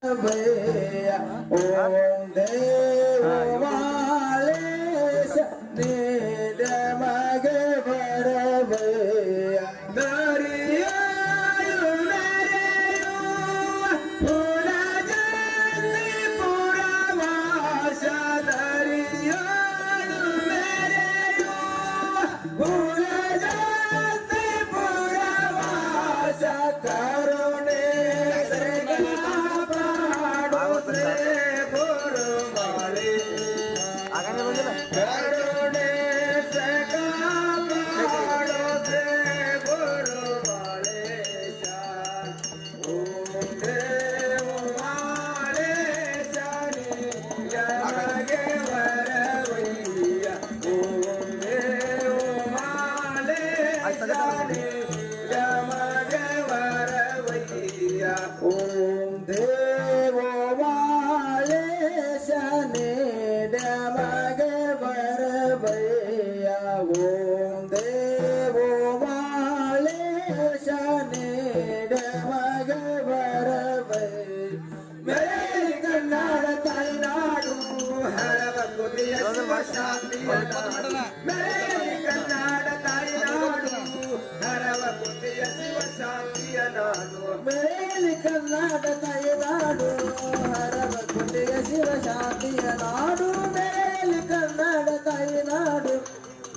ಭಯ ಓಂ ದೇವಾಲೇಶ ನಿದ ಮಗೆ ಬರಭಯ ದರಿಯಾಯು ನೆರೆಯುವ ಪುರಜಲ್ಲಿ ಪುರವಾಸ ದರಿಯಾಯು ನೆರೆಯುವ ಪುರಜಲ್ಲಿ ಪುರವಾಸ ಕರುಣೆ ಓಂ ದೇವೋ ಮಾಲೇಶ ಮಗೆ ಬರಬಯ್ಯ ಓಂ ದೇವೋ ಮಾಲೇಶ ಮಗೆ ಬರಬಯ್ಯ ಮೇರಿ ಕನ್ನಡ ತಾಯ್ನಾಡು ಹರವ ಕುಲಿಯ ಶಾಂತಿಯ ಮೇರಿ ಕನ್ನಡ ತಾಯ್ನಾಡು ಹರವ ಕುಲಿಯ ಶಿವ ಶಾಂತಿಯ ನಾಡು ಮೇಲಿ ಕನ್ನಡ ತಾಯ್ನಾಡು ಹರವ ಕುಲಿಯ ಶಿವ ಶಾಂತಿಯ ನಾಡು ಮೇಲಿ ಕನ್ನಡ ತಾಯ್ನಾಡು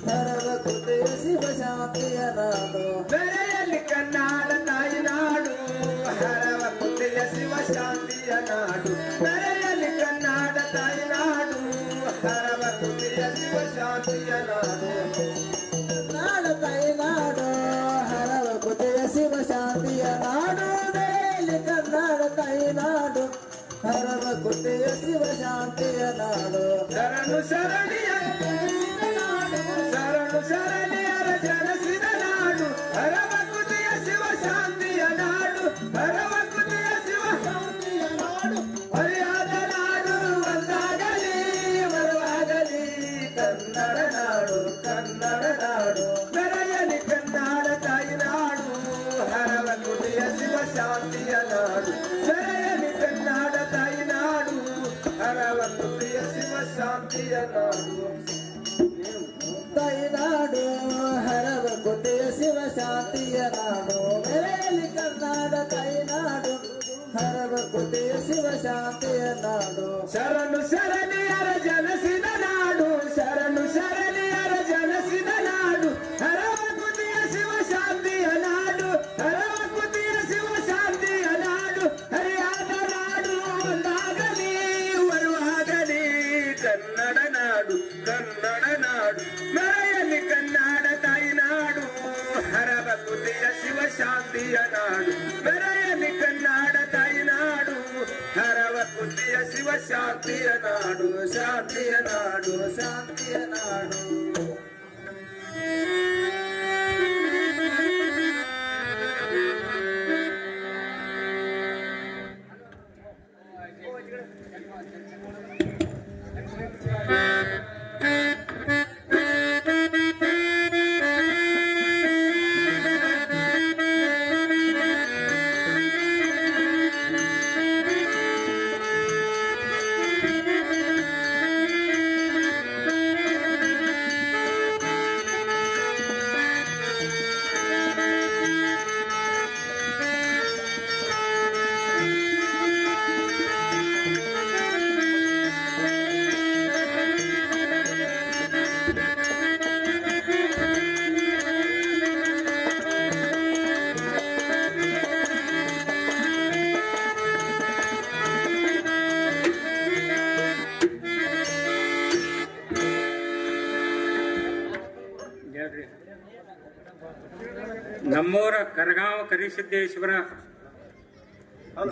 ಹರವ ಕುಲಿಯ ಶಿವ ಶಾಂತಿಯ ನಾಡು ಮೇಲಿ ಕನ್ನಡ ತಾಯ್ನಾಡು ಹರವ ಕುಲಿಯ ಶಿವ ಶಾಂತಿಯ ನಾಡು ಮೇಲಿ ಕನ್ನಡ ತಾಯ್ನಾಡು ಹರವ ಕುಲಿಯ ಶಿವ ಶಾಂತಿಯ ನಾಡು ಕನ್ನಡ ತಾಯ್ನಾಡು ಹರವ ಕುಲಿಯ ಶಿವ ಶಾಂತಿಯ ನಾಡು ಮೇಲಿ ಕನ್ನಡ ತಾಯ್ನಾಡು ಹರವ ಕುಲಿಯ ಶಿವ ಶಾಂತಿಯ ನಾಡು ಶರಣು ಶರಣಿಯ ನಾಡು ಶರಣು ಶರಣಿಯರ ಜನಸಿದ ನಾಡು ಹರವ ಕುಲಿಯ ಶಿವ ಶಾಂತಿಯ ನಾಡು ಹರವ ಕುಲಿಯ ಶಿವ ಶಾಂತಿಯ ನಾಡು ಹರಿಯಾದ ನಾಡು ಒಂದಾಗಲಿ ಬರುವಾಗಲಿ ಕನ್ನಡ ನಾಡು ಕನ್ನಡ ನಾಡು ಬೆರೆಯಲಿ ಕನ್ನಡ ತಾಯಿನಾಡು ಹರವ ಕುಲಿಯ ಶಿವ ಶಾಂತಿಯ ನಾಡು ಬೆರೆಯಲಿ ಕನ್ನಡ ತಾಯಿನಾಡು ಹರವ ಕುಲಿಯ ಶಿವ ಶಾಂತಿಯ ನಾಡು ತಾಯಿನಾಡು ಹರವ ಕುಲಿಯ ಶಿವ ಶಾಂತಿಯ ನಾಡು ಬೆರೆಯಲಿ ಕನ್ನಡ ತಾಯಿನಾಡು ಹರವ ಕುಲಿಯ ಶಿವ ಶಾಂತಿಯ ನಾಡು ಶರಣು ಶರಣಿಯರ ಜನಸಿದ ನಾಡು ಶರಣು ಶರಣಿಯರ ಜನಸಿದ ನಾಡು ಹರವ ಕುಲಿಯ ಶಿವ ಶಾಂತಿಯ ನಾಡು ಹರವ ಕುಲಿಯ ಶಿವ ಶಾಂತಿಯ ನಾಡು ಹರಿಯಾದ ನಾಡು ಒಂದಾಗಲಿ ಬರುವಾಗಲಿ ಕನ್ನಡ ನಾಡು ಕನ್ನಡ ನಾಡು ಮೆರೆಯಲಿ ಕನ್ನಡ ತಾಯಿನಾಡು ಹರವ ಕುಲಿಯ ಶಿವ ಶಾಂತಿಯ ನಾಡು ಮೆರೆಯಲಿ ಕನ್ನಡ ತಾಯಿನಾಡು ಹರವ ಕುಲಿಯ ಶಿವ ಶಾಂತಿಯ ನಾಡು ಶಾಂತಿಯ ನಾಡು ಶಾಂತಿಯ ನಾಡು ನಮ್ಮೂರ ಕರಗಾಂವ ಕರಿಸಿದ್ದೇಶ್ವರ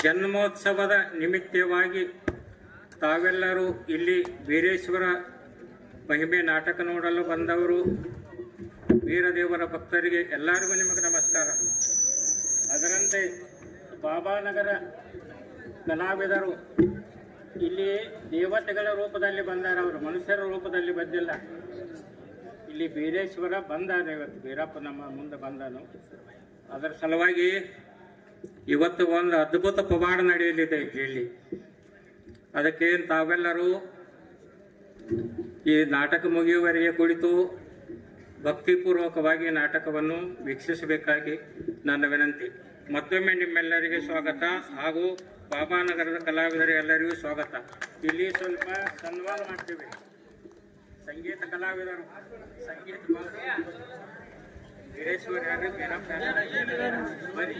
ಜನ್ಮೋತ್ಸವದ ನಿಮಿತ್ತವಾಗಿ ತಾವೆಲ್ಲರೂ ಇಲ್ಲಿ ಬೀರೇಶ್ವರ ಮಹಿಮೆ ನಾಟಕ ನೋಡಲು ಬಂದವರು ವೀರದೇವರ ಭಕ್ತರಿಗೆ ಎಲ್ಲರಿಗೂ ನಿಮಗೆ ನಮಸ್ಕಾರ. ಅದರಂತೆ ಬಾಬಾನಗರ ಕಲಾವಿದರು ಇಲ್ಲಿ ದೇವತೆಗಳ ರೂಪದಲ್ಲಿ ಬಂದಾರ, ಅವರು ಮನುಷ್ಯರ ರೂಪದಲ್ಲಿ ಬಂದಿಲ್ಲ. ಇಲ್ಲಿ ಬೀರೇಶ್ವರ ಬಂದಾನ, ಇವತ್ತು ಬೀರಪ್ಪ ನಮ್ಮ ಮುಂದೆ ಬಂದನು. ಅದರ ಸಲುವಾಗಿ ಇವತ್ತು ಒಂದು ಅದ್ಭುತ ಪವಾಡ ನಡೆಯಲಿದೆ ಇಲ್ಲಿ. ಅದಕ್ಕೆ ತಾವೆಲ್ಲರೂ ಈ ನಾಟಕ ಮುಗಿಯುವವರೆಗೆ ಕುಳಿತು ಭಕ್ತಿಪೂರ್ವಕವಾಗಿ ನಾಟಕವನ್ನು ವೀಕ್ಷಿಸಬೇಕಾಗಿ ನನ್ನ ವಿನಂತಿ. ಮತ್ತೊಮ್ಮೆ ನಿಮ್ಮೆಲ್ಲರಿಗೆ ಸ್ವಾಗತ ಹಾಗೂ ಬಾಬಾನಗರದ ಕಲಾವಿದರೆಲ್ಲರಿಗೂ ಸ್ವಾಗತ. ಇಲ್ಲಿ ಸ್ವಲ್ಪ ಸನ್ಮಾನ ಮಾಡ್ತೀವಿ. ಸಂಗೀತ ಕಲಾವಿದರು ಸಂಗೀತ ವೀರೇಶ್ವರ ಬರೀ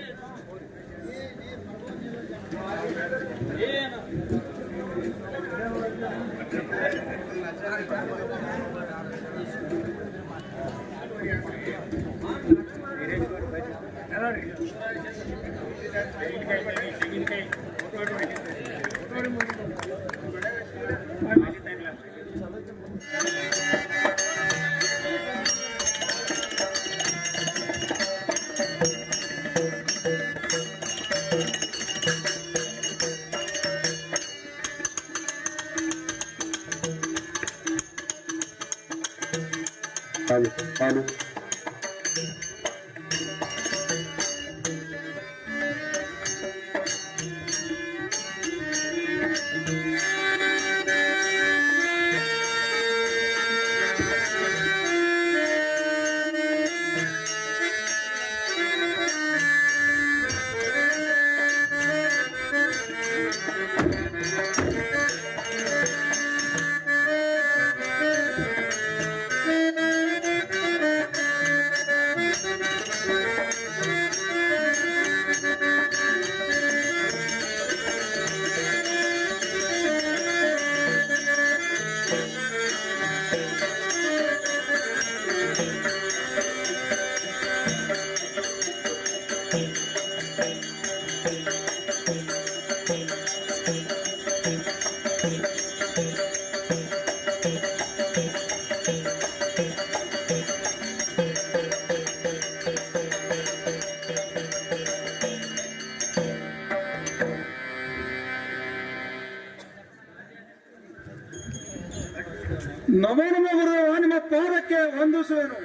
ನಮೋ ನಮೋ ಗುರುದೇವ, ನಿಮ್ಮ ಪಾದಕ್ಕೆ ವಂದಿಸುವೆನು.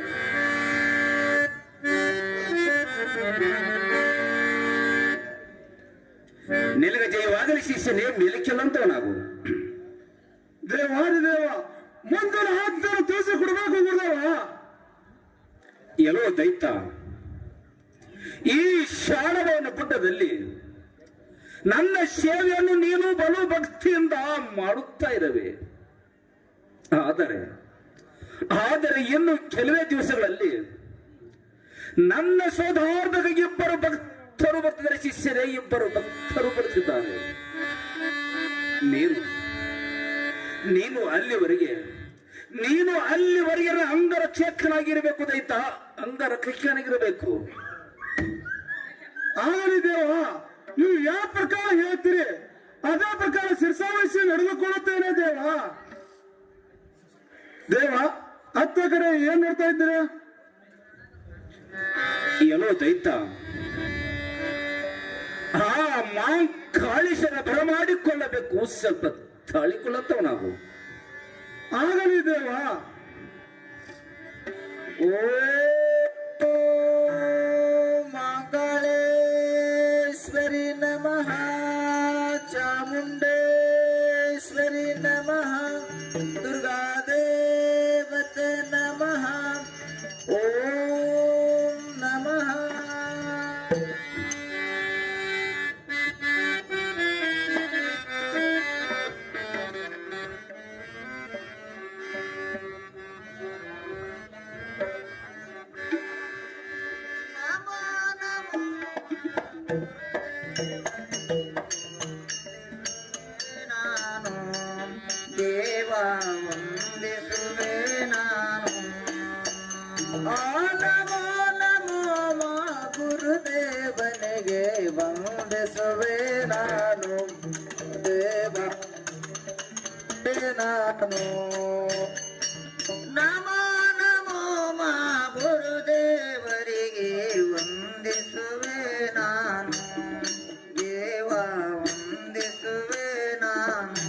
ನಿನಗೆ ಜಯವಾಗಲಿ ಶಿಷ್ಯನೇ, ಮೇಲಕ್ಕೆಲ್ಲಂತವನಾಗು. ದೇವಾದಿದೇವ, ಮುಂದಿನ ಆಜ್ಞೆಯನ್ನು ತಿಳಿಸಿಕೊಡಬೇಕು ಗುರುದೇವ. ಎಲ್ಲೋ ದೈತ, ಈ ಶಾಣವನ ಗುಡ್ಡದಲ್ಲಿ ನನ್ನ ಸೇವೆಯನ್ನು ನೀನು ಬಲು ಭಕ್ತಿಯಿಂದ ಮಾಡುತ್ತಾ ಇರುವೆ. ಆದರೆ ಇನ್ನು ಕೆಲವೇ ದಿವಸಗಳಲ್ಲಿ ನನ್ನ ಸೋದರರಿಗೆ ಇಬ್ಬರು ಭಕ್ತರು ಬರ್ತಿದ್ದಾರೆ. ಶಿಷ್ಯರೇ, ಇಬ್ಬರು ಭಕ್ತರು ಬರ್ತಿದ್ದಾರೆ. ನೀನು ಅಲ್ಲಿವರೆಗೆ ಅಂಗರಕ್ಷಕನಾಗಿರಬೇಕು ದೈತ, ಅಂಗರಕ್ಷಕನಾಗಿರಬೇಕು. ಆಗಲಿ ದೇವ, ನೀವು ಯಾವ ಪ್ರಕಾರ ಹೇಳ್ತೀರಿ ಅದೇ ಪ್ರಕಾರ ಶಿರಸಾವಹಿಸಿ ನಡೆದುಕೊಳ್ಳುತ್ತೇನೆ ದೇವ. ದೇವ, ಹತ್ತ ಕಡೆ ಏನ್ ನೋಡ್ತಾ ಇದ್ದೀರ? ಏನೋ ದೈತ, ಕಾಳಿಸನ ಬರಮಾಡಿಕೊಳ್ಳಬೇಕು. ಸ್ವಲ್ಪ ತಾಳಿಕೊಳ್ಳತ್ತವ ನಾವು. ಆಗಲಿ ದೇವ. ಓ ಮಂಗಳೇಶ್ವರಿ ನಮಃ, ಚಾಮುಂಡೇಶ್ವರಿ ನಮಃ, ದುರ್ಗಾದೇವತೆ ನಮಃ, ಓಂ ನಮಃ. ಗುರುದೇವನಿಗೆ ವಂದಿಸುವೆ ನಾನು, ದೇವ ನಾನು. ನಮೋ ನಮೋ ಮಾ ಗುರುದೇವರಿಗೆ ವಂದಿಸುವೆ ನಾನು, ದೇವ ವಂದಿಸುವೆ ನಾನು.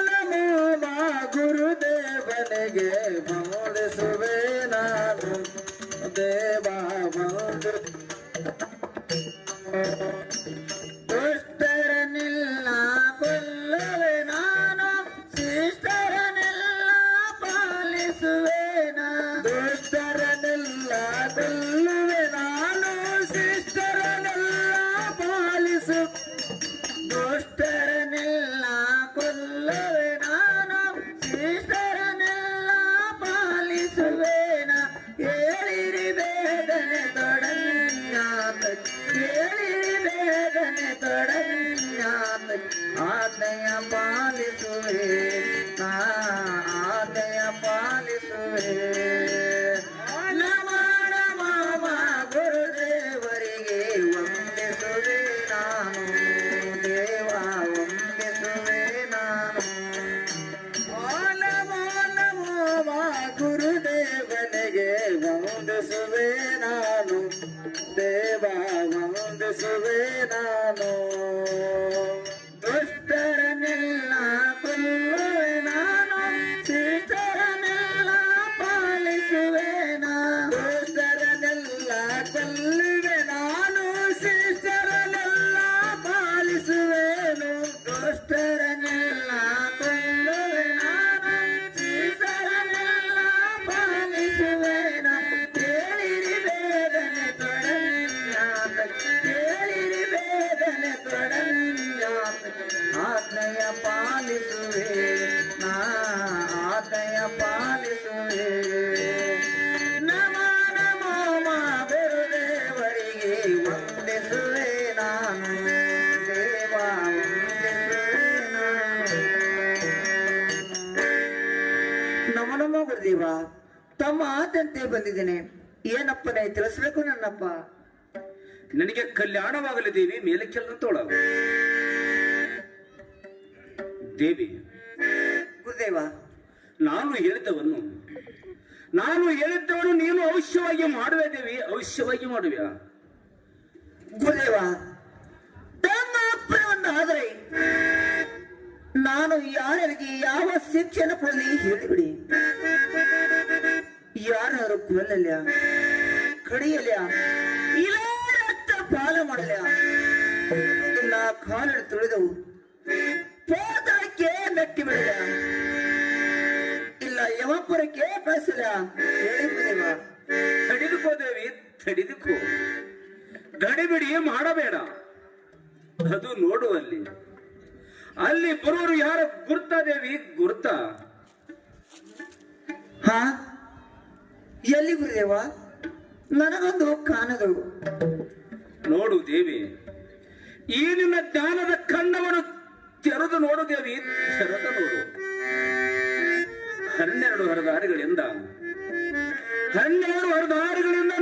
ನಮೋ ಮಾ ಗುರುದೇವನಿಗೆ ವಂದಿಸುವೆ ನಾನು, ದೇವ ವಂದಿಸುವೆ ದುಷ್ಟರನ್ನೆಲ್ಲ ಕೊಲ್ಲುವೆ ನಾನು, ಶಿಷ್ಟರನ್ನೆಲ್ಲ ಪಾಲಿಸುವೇನ. ಹೇಳಿರಿ ಬೇಗನೆ ತೊಡನ್ಯಾತ, ಹೇಳಿರಿ ಬೇಗನೆ ತೊಡನ್ಯಾತ. ಆಜ್ಞೆಯ ಪಾಲಿಸುವೆ ನಾ, ಆಜ್ಞೆಯ ಪಾಲಿಸುವೆ. ನಮೋ ನಮಃ ಗುರುದೇವರಿಗೆ ವಂದಿಸುವೆ ನಾನು, ದೇವ ವಂದಿಸುವೆ ನಾನು. ನಮೋ ನಮಃ ಗುರುದೇವನಿಗೆ ವಂದಿಸುವೆ ನಾನು, ದೇವ ವಂದಿಸುವೆ ನಾನು. ದುಷ್ಟರನ್ನೆಲ್ಲ ಕೊಲ್ಲುವೆ ನಾನು, ಶಿಷ್ಟರನ್ನೆಲ್ಲ ಪಾಲಿಸುವೆ ನಾನು. ದುಷ್ಟರನ್ನೆಲ್ಲ ಕೊಲ್ಲುವೆ ನಾನು, ಶಿಷ್ಟರನ್ನೆಲ್ಲ ಪಾಲಿಸುವೆನು. ದುಷ್ಟರನ್ನೆಲ್ಲ ಕೊಲ್ಲುವೆ ನಾನು, ಶಿಷ್ಟರನ್ನೆಲ್ಲ ಪಾಲಿಸುವೆನು. ಹೇಳಿರಿ ಬೇಗನೆ ತೊಡನ್ಯಾತ, ಹೇಳಿರಿ ಬೇಗನೆ ತೊಡನ್ಯಾತ. ಆಜ್ಞೆಯ ಪಾಲಿಸುವೆ ನಾ, ಆಜ್ಞೆಯ ಪಾಲಿಸುವೆ. ನಮೋ ನಮೋ ಗುರುದೇವರಿಗೆ ವಂದಿಸುವೆ ನಾನು, ದೇವ ವಂದಿಸುವೆ ನಾನು. ನಮೋ ನಮೋ ಗುರುದೇವ, ತಮ್ಮ ಆದಂತೆ ಬಂದಿದ್ದೇನೆ. ಏನಪ್ಪನೇ ತಿಳಿಸ್ಬೇಕು ನನ್ನಪ್ಪ? ನನಗೆ ಕಲ್ಯಾಣವಾಗಲಿ ದೇವಿ, ಮೇಲೆ ಕೆಲ್ಲಂತೋಳಾಗು ದೇವಿ. ಗುರುದೇವ, ನಾನು ಹೇಳಿದ್ದವನ್ನು ನೀನು ಅವಶ್ಯವಾಗಿ ಮಾಡುವೆ ದೇವಿ, ಅವಶ್ಯವಾಗಿ ಮಾಡುವೆಯಾ? ಗುರುದೇವ, ತಮ್ಮ ಅಪ್ಪನ ಒಂದಾದರೆ ನಾನು ಯಾರಿಗೆ ಯಾವ ಶಿಕ್ಷೆಯನ್ನು ಕೊಡಲಿ ಹೇಳಿಬಿಡಿ. ಯಾರು ಕೊಲ್ಲಲ್ಲ, ಕಡಿಯಲ್ಲ, ಇಲ್ಲ ರಕ್ತ ಪಾಲ ಮಾಡಲ್ಲ, ಇಲ್ಲ ಕಾಲಿಡು ತುಳಿದವು ಪೋತಕ್ಕೆ ಮೆಟ್ಟಿ ಬಿಡಲ್ಲ, ಇಲ್ಲ ಯಮಪುರಕ್ಕೆ ಕಳಿಸಲ್ಲ. ಹೇಳಿ ಗುರುದೇವ. ತಡಿದುಕೋ ದೇವಿ, ತಡಿದುಕೋ. ಗಡಿಬಿಡಿ ಮಾಡಬೇಡ. ಅದು ನೋಡುವಲ್ಲಿ ಅಲ್ಲಿ ಬರೋರು ಯಾರ ಗುರ್ತ ದೇವಿ, ಗುರ್ತ. ಹಾ, ಎಲ್ಲಿ ಗುರುದೇವ? ನನಗೊಂದು ಕಾಣದು. ನೋಡು ದೇವಿ, ಈ ನಿನ್ನ ಜ್ಞಾನದ ಕಣ್ಣವನ್ನು ತೆರೆದು ನೋಡು ದೇವಿ, ತೆರೆದು ನೋಡು. 12 ಹರದಾರಿಗಳಿಂದ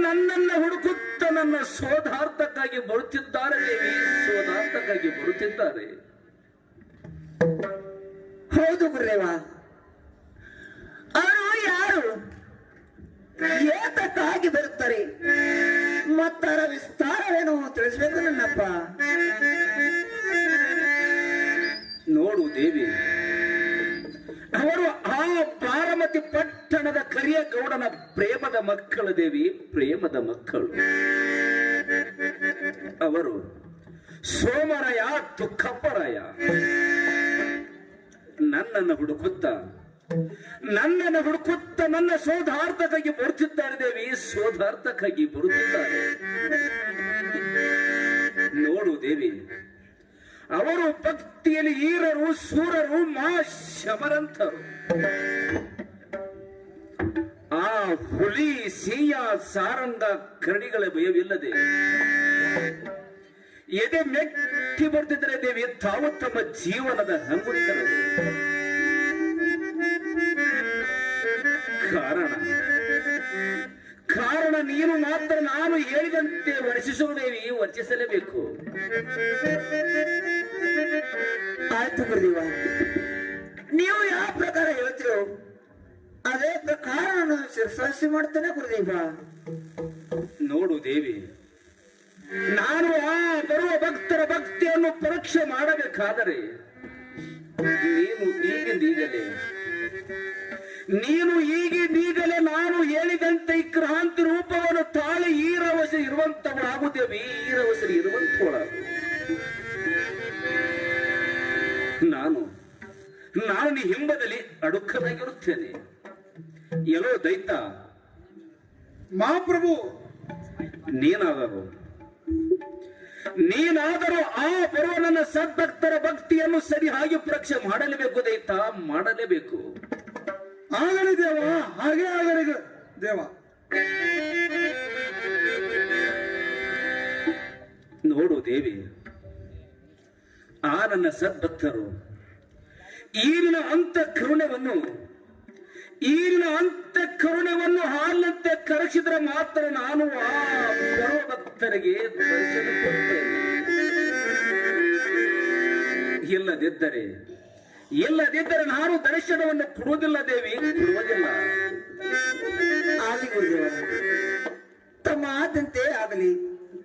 ನನ್ನನ್ನು ಹುಡುಕುತ್ತ ನನ್ನ ಶೋಧಾರ್ಥಕ್ಕಾಗಿ ಬರುತ್ತಿದ್ದಾರೆ ದೇವಿ, ಶೋಧಾರ್ಥಕ್ಕಾಗಿ ಬರುತ್ತಿದ್ದಾರೆ. ಹೌದು ಗುರುದೇವ, ಅವರು ಯಾರು, ಏತಕ್ಕಾಗಿ ಬರುತ್ತಾರೆ, ಮತ್ತರ ವಿಸ್ತಾರವೇನು ತಿಳಿಸ್ಬೇಕು ನನ್ನಪ್ಪ. ನೋಡು ದೇವಿ, ಅವರು ಆ ಬಾರಮತಿ ಪಟ್ಟಣದ ಕರಿಯ ಗೌಡನ ಪ್ರೇಮದ ಮಕ್ಕಳು ದೇವಿ, ಪ್ರೇಮದ ಮಕ್ಕಳು. ಅವರು ಸೋಮರಾಯ ತುಕ್ಕಪ್ಪರಾಯ ನನ್ನನ್ನು ಹುಡುಕುತ್ತ ನನ್ನ ಶೋಧಾರ್ಥಕ್ಕಾಗಿ ಬರುತ್ತಿದ್ದಾರೆ ದೇವಿ, ಶೋಧಾರ್ಥಕ್ಕಾಗಿ ಬರುತ್ತಿದ್ದಾರೆ. ನೋಡು ದೇವಿ, ಅವರು ಭಕ್ತಿಯಲ್ಲಿ ಈರರು, ಸೂರರು, ಮಾ ಶಮರಂತರು. ಆ ಹುಲಿ, ಸಿಂಹ, ಸಾರಂಗ, ಕರಡಿಗಳ ಭಯವಿಲ್ಲದೆ ಎದೆ ಮೆಟ್ಟಿ ಬರ್ತಿದ್ದಾರೆ ದೇವಿ, ತಾವು ತಮ್ಮ ಜೀವನದ ಹಂಗುತ್ತರು. ಕಾರಣ ನೀನು ಮಾತ್ರ ನಾನು ಹೇಳಿದಂತೆ ವರ್ತಿಸುವ ದೇವಿ, ವರ್ತಿಸಲೇಬೇಕು. ಆಯ್ತು ಗುರುದೇವ, ನೀವು ಯಾವ ಪ್ರಕಾರ ಹೇಳ್ತೀರೋ ಅದೇ ಪ್ರಕಾರ ನಾನು ಶಿರಸಾಸಿ ಮಾಡ್ತೇನೆ ಗುರುದೇವ. ನೋಡು ದೇವಿ, ನಾನು ಆ ಬರುವ ಭಕ್ತರ ಭಕ್ತಿಯನ್ನು ಪರೀಕ್ಷೆ ಮಾಡಬೇಕಾದರೆ ನೀನು ಈಗಿಂದೀಗಲೇ ನಾನು ಹೇಳಿದಂತೆ ಈ ಕ್ರಾಂತಿ ರೂಪವನ್ನು ತಾಳಿ ಈರವಶ ಇರುವಂತವಳಾಗುತ್ತೇವೆ, ಈರವಸರಿ ಇರುವಂತವಳಾಗು. ನಾನು ನೀ ಹಿಂಬದಲ್ಲಿ ಅಡುಕನಾಗಿರುತ್ತೇನೆ. ಎಲ್ಲೋ ದೈತ ಮಹಾಪ್ರಭು, ನೀನಾದರು ನೀನಾದರೂ ಆ ಬರುವ ನನ್ನ ಸದ್ಭಕ್ತರ ಭಕ್ತಿಯನ್ನು ಸರಿಯಾಗಿ ಪರೀಕ್ಷೆ ಮಾಡಲೇಬೇಕು ದೈತ, ಮಾಡಲೇಬೇಕು. ಆಗಲಿ ದೇವ, ಹಾಗೆ ಆಗಲಿ ದೇವ. ನೋಡು ದೇವಿ, ಆ ನನ್ನ ಸದ್ಭಕ್ತರು ಈರಿನ ಅಂತ ಕರುಣೆಯನ್ನು ಹಾಲಿನಂತೆ ಕರಗಿಸಿದ್ರೆ ಮಾತ್ರ ನಾನು ಆ ಬರುವ ಭಕ್ತರಿಗೆ ದರ್ಶನ ಕೊಡುತ್ತೇನೆ. ಇಲ್ಲದಿದ್ದರೆ ನಾನು ದರ್ಶನವನ್ನು ಕೊಡುವುದಿಲ್ಲ ದೇವಿ, ಕೊಡುವುದಿಲ್ಲ. ಆಗಲಿ ಗುರುದೇವ, ತಮ್ಮ ಆದಂತೆ ಆಗಲಿ.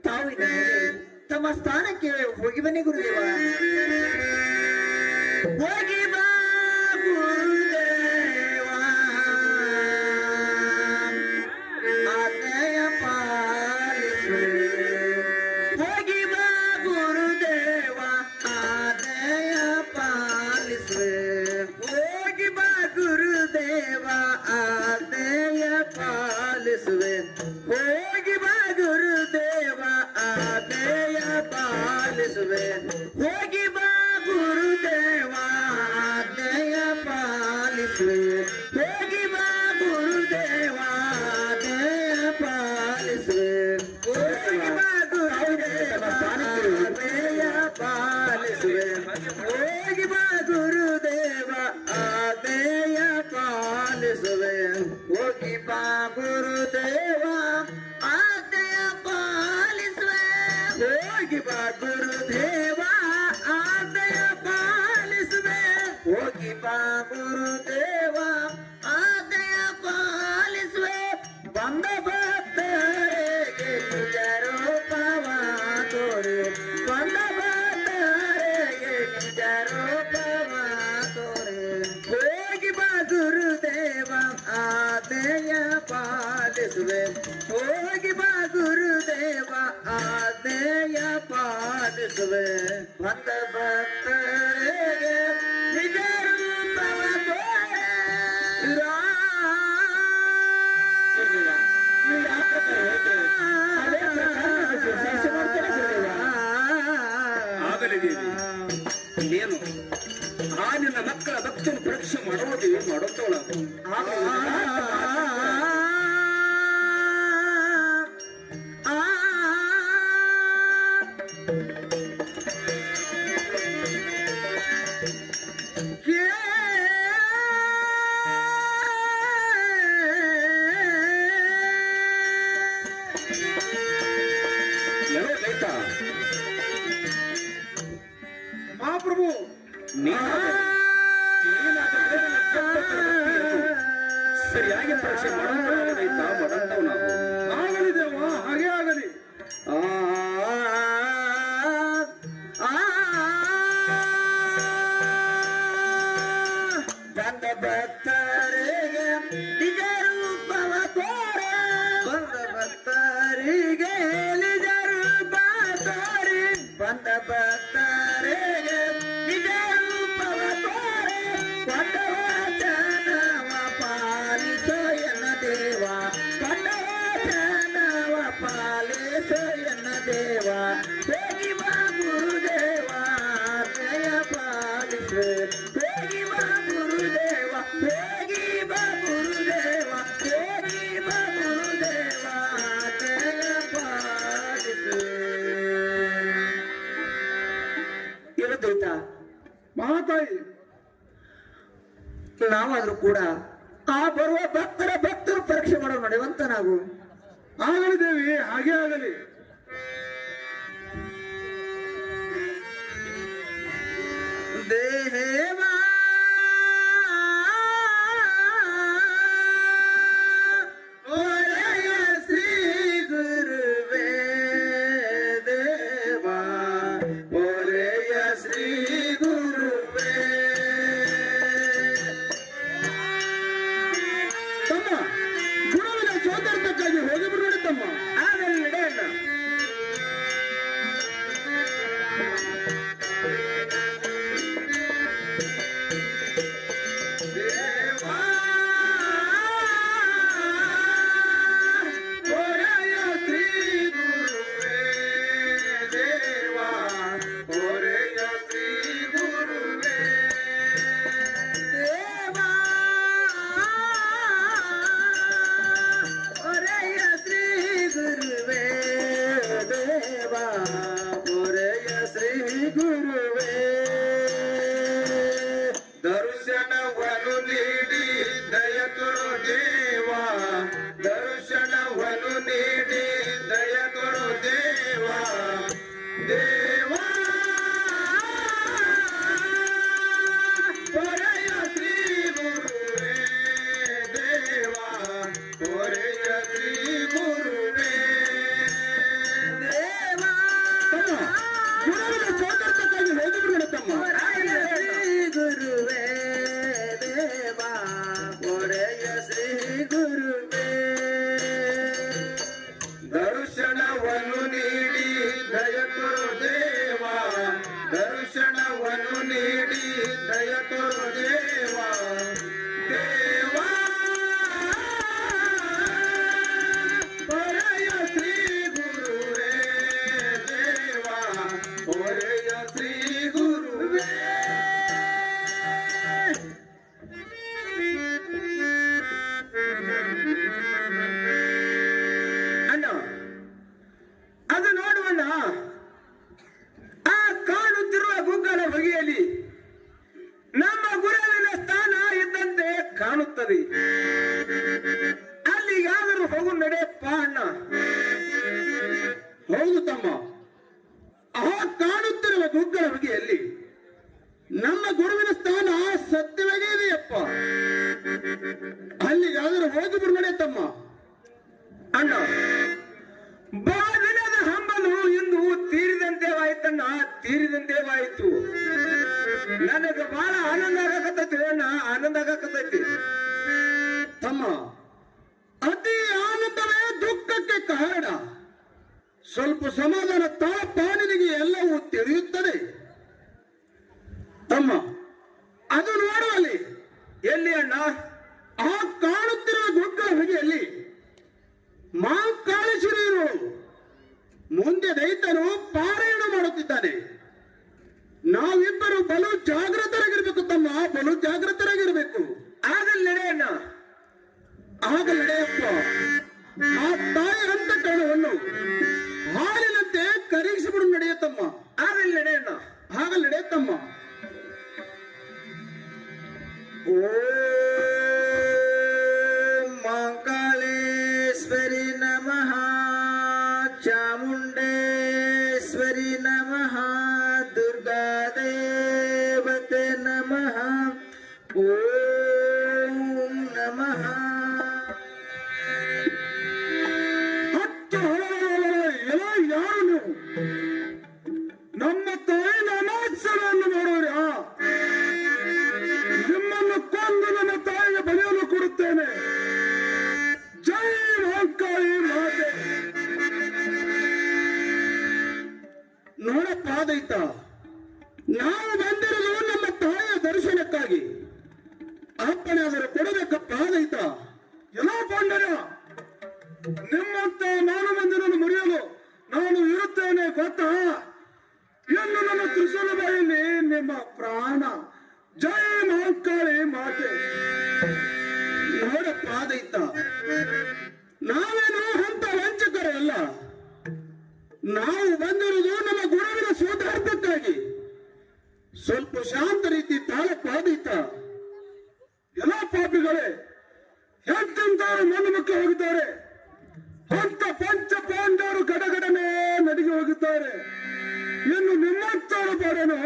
ತಾವು ಇನ್ನು ಮೇಲೆ ತಮ್ಮ ಸ್ಥಾನಕ್ಕೆ ಹೋಗಿ ಬನ್ನಿ ಗುರುದೇವ. ಹೋಗಿ ಬಾ ಗುರುದೇವ, ಆಜ್ಞೆಯ ಪಾಲಿಸುವೆ. ಹೋಗಿ ಬಾ ಗುರುದೇವ, ಆಜ್ಞೆಯ ಪಾಲಿಸುವೆ. ಹೋಗಿ ಬಾ ಗುರುದೇವ, ಆಜ್ಞೆಯ ಪಾಲಿಸುವೆ. ಹೋಗಿ ಬಾ ಗುರುದೇವ, ಆಜ್ಞೆಯ ಪಾಲಿಸುವೆ. ಹೋಗಿ ಬಾ ಗುರುದೇವ, ಆಜ್ಞೆಯ ಪಾಲಿಸುವೆ. ಹೋಗಿ ಬಾ ಗುರುದೇವ, ಆಜ್ಞೆಯ ಪಾಲಿಸುವೆ. ಹೋಗಿ ಬಾ ಗುರುದೇವ, ಆಜ್ಞೆಯ ಪಾಲಿಸುವೆ. ಹೋಗಿ ಬಾ ಗುರುದೇವ, ಆಜ್ಞೆಯ ಪಾಲಿಸುವೆ. ಹೋಗಿ ಬಾ ಗುರುದೇವ, ಆಜ್ಞೆಯ ಪಾಲಿಸುವೆ. ಹೋಗಿ ಬಾ ಗುರುದೇವ, ಆಜ್ಞೆಯ ಪಾಲಿಸುವೆ. ಹೋಗಿ ಬಾ ಗುರುದೇವ, ಆಜ್ಞೆಯ ಪಾಲಿಸುವೆ. ಬಂದ ಭಕ್ತರಿಗೆ ನಿಜ ರೂಪವ ತೋರೆ. ಬಂದ ಭಕ್ತರಿಗೆ ನಿಜ ರೂಪವ ತೋರೆ. ಹೋಗಿ ಬಾ ಗುರುದೇವ, ಆಜ್ಞೆಯ ಪಾಲಿಸುವೆ. ಹೋಗಿ ಬಾ ಗುರುದೇವ, ಆಜ್ಞೆಯ ಪಾಲಿಸುವೆ. ಬಂದ ಭಕ್ತರಿಗೆ ನಿಜ ರೂಪವ ತೋರೆ. ಆಗಲಿ ದೇವಿ, ಇನ್ನೇನು ಆ ನಿನ್ನ ಮಕ್ಕಳ ಭಕ್ತನ ಪರೀಕ್ಷೆ ಮಾಡುವುದೇ ಮಾಡುತ್ತವಳ. ಮಹಾಪ್ರಭು, ಸರಿಯಾಗಿ ಪರೀಕ್ಷೆ ಮಾಡಂತವ್ ನಾವು. ಆಗಲಿ ದೇವ, ಹಾಗೆ ಆಗಲಿ. ಬಂದ ಭಕ್ತರಿಗೆ ನಿಜ ರೂಪವ ತೋರೆ. ಬಂದ ಭಕ್ತರಿಗೆ ನಿಜ ರೂಪ ತೋರಿ. ಬಂದ ಭಕ್ತರಿಗೆ ನಿಜ ರೂಪವ ತೋರೆ. ಕೊಂಡ ವಚನವ ಪಾಲಿಸೋ ಎನ್ನ ದೇವ. ಕೊಂಡ ವಚನವ ಪಾಲಿಸೋ ಎನ್ನ ದೇವ. ಹೋಗಿ ಬಾ ಗುರುದೇವ, ಆಜ್ಞೆಯ ಪಾಲಿಸುವೆ. ಹೋಗಿ ಬಾ ಗುರುದೇವ, ಹೋಗಿ ಬಾ ಗುರುದೇವ. ಹೋಗಿ ಬಾ ಗುರುದೇವ, ಆಜ್ಞೆಯ ಪಾಲಿಸುವೆ. ಇರುತ್ತೈತ ಮಹಾತಾಯಿ, ನಾವಾದ್ರೂ ಕೂಡ ಆ ಬರುವ ಭಕ್ತರು ಪರೀಕ್ಷೆ ಮಾಡೋ ನಡೆಯುವಂತ ನಾವು. ಆಗಲಿ ದೇವಿ, ಹಾಗೆ ಆಗಲಿ. ದೇವಾ ಒಡೆಯ ಶ್ರೀ ಗುರುವೇ ದೇವಾ. ಒಡೆಯ ಶ್ರೀ ಗುರುವೇ. ತಮ್ಮ, ಗುರುವಿನ ಸೋದರಕ್ಕಾಗಿ ಹೋಗಿ ಬಿಡೋಣ ತಮ್ಮ. ಆಗಲಿ ನಡೆಯೋಣ. ಗುರುವೇ ದರ್ಶನವನ್ನು ನೀಡಿ ದಯ ಕೊಡು ದೇವ ದರ್ಶನವನ್ನು ನೀಡಿ ದಯ ಕೊಡು ದೇವ ದೇವ ಪೊರೆಯ ಶ್ರೀ ಗುರುವೇ ದೇವ ಪೊರೆಯ ಶ್ರೀ ಗುರುವೇ ದೇವ ಗುರುವಿನ ಸೋದರಕ್ಕಾಗಿ ಹೋಗಿಬಿಡೋಣ ತಮ್ಮ ಗುರುವೇ ದೇವ ಪೊರೆಯ ಶ್ರೀ ಗುರುವೇ ದರ್ಶನವನ್ನು ನೀಡಿ ದಯ ಕೊಡು ದೇವ ದರ್ಶನವನ್ನು ನೀಡಿ ದಯ ಕೊಡು ದೇವ ದೇವ ಪೊರೆಯ ಶ್ರೀ ಗುರುವೇ ದೇವ ಪೊರೆಯ ಶ್ರೀ ಗುರುವೇ ಅಣ್ಣ ಅದು ನೋಡುವಣ್ಣ ಆ ಕಾಣುತ್ತಿರುವ ಗುಗ್ಗಲ ಬಗೆಯಲ್ಲಿ ನಮ್ಮ ಗುರುವಿನ ಸ್ಥಾನ ಇದ್ದಂತೆ ಕಾಣುತ್ತದೆ ಅಲ್ಲಿಗಾದರೂ ಹೋಗು ನಡೆಯಪ್ಪ ಅಣ್ಣ ಹೌದು ತಮ್ಮ ಆ ಕಾಣುತ್ತಿರುವ ಗುಗ್ಗಲ ಬಗೆಯಲ್ಲಿ ನಮ್ಮ ಗುರುವಿನ ಸ್ಥಾನ ಸತ್ಯವಾಗೇ ಇದೆಯಪ್ಪ ಅಲ್ಲಿಗಾದರೂ ಹೋಗಿ ನಡೆ ತಮ್ಮ ಅಣ್ಣ ಬಾಗಿಲದ ಹಂಬಲು ಇಂದು ತೀರಿದಂತೆವಾಯ್ತಣ್ಣ ತೀರಿದಂತೆವಾಯಿತು ನನಗೆ ಬಹಳ ಆನಂದ ಆಗಕತ್ತೈತಿ ಅಣ್ಣ ಆನಂದ ಆಗಕತ್ತೈತಿ ತಮ್ಮ ಅತಿ ಆನಂದವೇ ದುಃಖಕ್ಕೆ ಕಾರಣ ಸ್ವಲ್ಪ ಸಮಾಧಾನ ತಾಪ ನಿನಗೆ ಎಲ್ಲವೂ ತಿಳಿಯುತ್ತದೆ ತಮ್ಮ ಅದು ನೋಡುವಲ್ಲಿ ಎಲ್ಲಿ ಅಣ್ಣ ಆ ಕಾಣುತ್ತಿರುವ ಗುಗ್ಗಲ ಬಗೆಯಲ್ಲಿ ಮಾಂಕಾಳೇಶ್ವರಿಯರು ಮುಂದೆ ದೈತನು ಪಾರಾಯಣ ಮಾಡುತ್ತಿದ್ದಾನೆ ನಾವಿಬ್ಬರು ಬಲು ಜಾಗೃತರಾಗಿರ್ಬೇಕು ತಮ್ಮ ಬಲು ಜಾಗೃತರಾಗಿರ್ಬೇಕು ಆಗಲ್ಲ ನಡೆಯಣ್ಣ ಆಗಲ್ಲ ನಡೆಯಪ್ಪ ಆ ತಾಯಿ ಅಂತ ಕಣವನ್ನು ಹಾಲಿನಂತೆ ಕರಗಿಸಿಬಿಡು ನಡೆಯತ್ತಮ್ಮ ಆಗಲ್ಲ ನಡೆಯಣ್ಣ ಆಗಲ್ಲ ನಡೆಯತ್ತಮ್ಮ ಓಂ ಮಂಕಾಳೇಶ್ವರಿ ನಮಃ ಚಾಮುಂಡೇಶ್ವರಿ ನಮಃ ದುರ್ಗಾದೇವತೆ ನಮಃ ಓಂ ನಮಃ ಹತ್ತು ಎಲ್ಲ ಯಾರು ನೀವು ನಮ್ಮ ತಾಯಿ ನಾಮಾಕ್ಷರವನ್ನು ನೋಡೋರ್ಯಾ ನಿಮ್ಮನ್ನು ಕೊಂದು ನನ್ನ ತಾಯಿಗೆ ಬಲಿಯನ್ನು ಕೊಡುತ್ತೇನೆ ಜೈ ಮಹಾಕಾಳಿ ಮಾತೆ ನೋಡಪ್ಪ ದೈತ ನಾವು ಬಂದಿರೋದು ನಮ್ಮ ತಾಯಿಯ ದರ್ಶನಕ್ಕಾಗಿ ಅಪ್ಪಣೆ ಅದರ ಕೊಡಬೇಕಪ್ಪ ದೈತ ಎಲ್ಲ ಪಾಂಡರ್ಯ ನಿಮ್ಮಂತ ನಾನು ಮಂದಿರನ್ನು ಮುರಿಯಲು ನಾನು ಇರುತ್ತೇನೆ ಗೊತ್ತಾ ಎಂದು ನನ್ನ ತ್ರಿಶೂಲ ಬಾಯಲ್ಲಿ ನಿಮ್ಮ ಪ್ರಾಣ ಜೈ ಮಹಾಕಾಳಿ ಮಾತೆ ನೋಡಪ್ಪ ದೈತ ನಾವೇನು ಅಂತ ವಂಚಕರಲ್ಲ ನಾವು ಬಂದಿರುವುದು ನಮ್ಮ ಗುರುವಿನ ಸೋದಾರ್ಥಕ್ಕಾಗಿ ಸ್ವಲ್ಪ ಶಾಂತ ರೀತಿ ತಾಳಪ್ಪ ದೈತ ಎಲ್ಲ ಪಾಪಿಗಳೇ ಎಂತೆಂತವರು ಮಣ್ಣುಮುಖಿ ಹೋಗಿದ್ದಾರೆ ಅಂತ ಪಂಚ ಪಾಂಡವರು ಗಡಗಡನೆ ನಡಿಗೆ ಹೋಗಿದ್ದಾರೆ ಇನ್ನು ನಿಮ್ಮಂತವರ ಬೇಡನು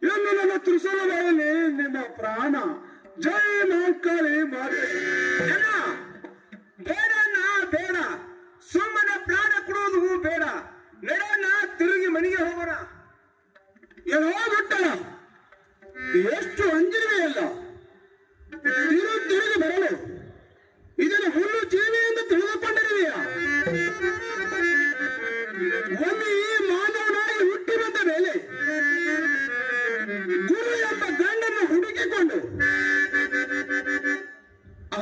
ಇನ್ನು ನನ್ನ ತ್ರಿಶೂಲ ಬಾಯಲ್ಲಿ ನಿಮ್ಮ ಪ್ರಾಣ ಜೈ ಮಹಾಕಾಳಿ ಮಾತೆ ಅಣ್ಣ ಬೇಡ ಅಣ್ಣ ಬೇಡ ಸುಮ್ಮನೆ ಪ್ರಾಣ ಕೊಡುವುದು ಬೇಡ ನಡೆಯಣ್ಣ ತಿರುಗಿ ಮನೆಗೆ ಹೋಗೋಣ ಏನೋ ಬಿಟ್ಟಣ ಎಷ್ಟು ಅಂಜಿರುವೆಯಲ್ಲ ತಿರುಗಿ ಬರಲು ಇದನ್ನು ಹುಲ್ಲು ಜೀವಿ ಎಂದು ತಿಳಿದುಕೊಂಡಿರುವೆಯಾ ಒಮ್ಮೆ ಈ ಮಾನವನಾಗಿ ಹುಟ್ಟಿ ಬಂದ ಮೇಲೆ ಗುರು ಎಂಬ ಗಂಡನ್ನು ಹುಡುಕಿಕೊಂಡು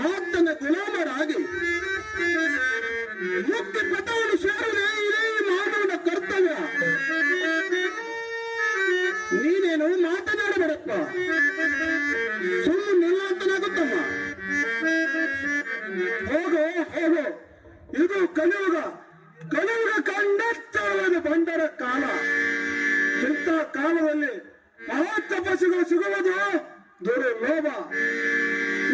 ಆತನ ಗುಲಾಮರಾಗಿ ಮುಕ್ತಿ ಪಥವನ್ನು ಸೇರುವುದೇ ಇದೇ ಈ ಮಾನವನ ಕರ್ತವ್ಯ ನೀನೇನು ಮಾತನಾಡಬೇಡಪ್ಪ ಸುಮ್ಮನೆ ನಿಲ್ಲ ಅಂತನಾಗುತ್ತಮ್ಮ ಹೋಗೋ ಹೋಗೋ ಇದು ಕಲಿಯುಗ ಕಲಿಯುಗ ಕಂಡಷ್ಟವಾದ ಬಂಡರ ಕಾಲ ಇಂಥ ಕಾಲದಲ್ಲಿ ಮಹಾ ತಪಸ್ಸುಗಳು ಸಿಗುವುದು ದುರ್ಲೋಭ.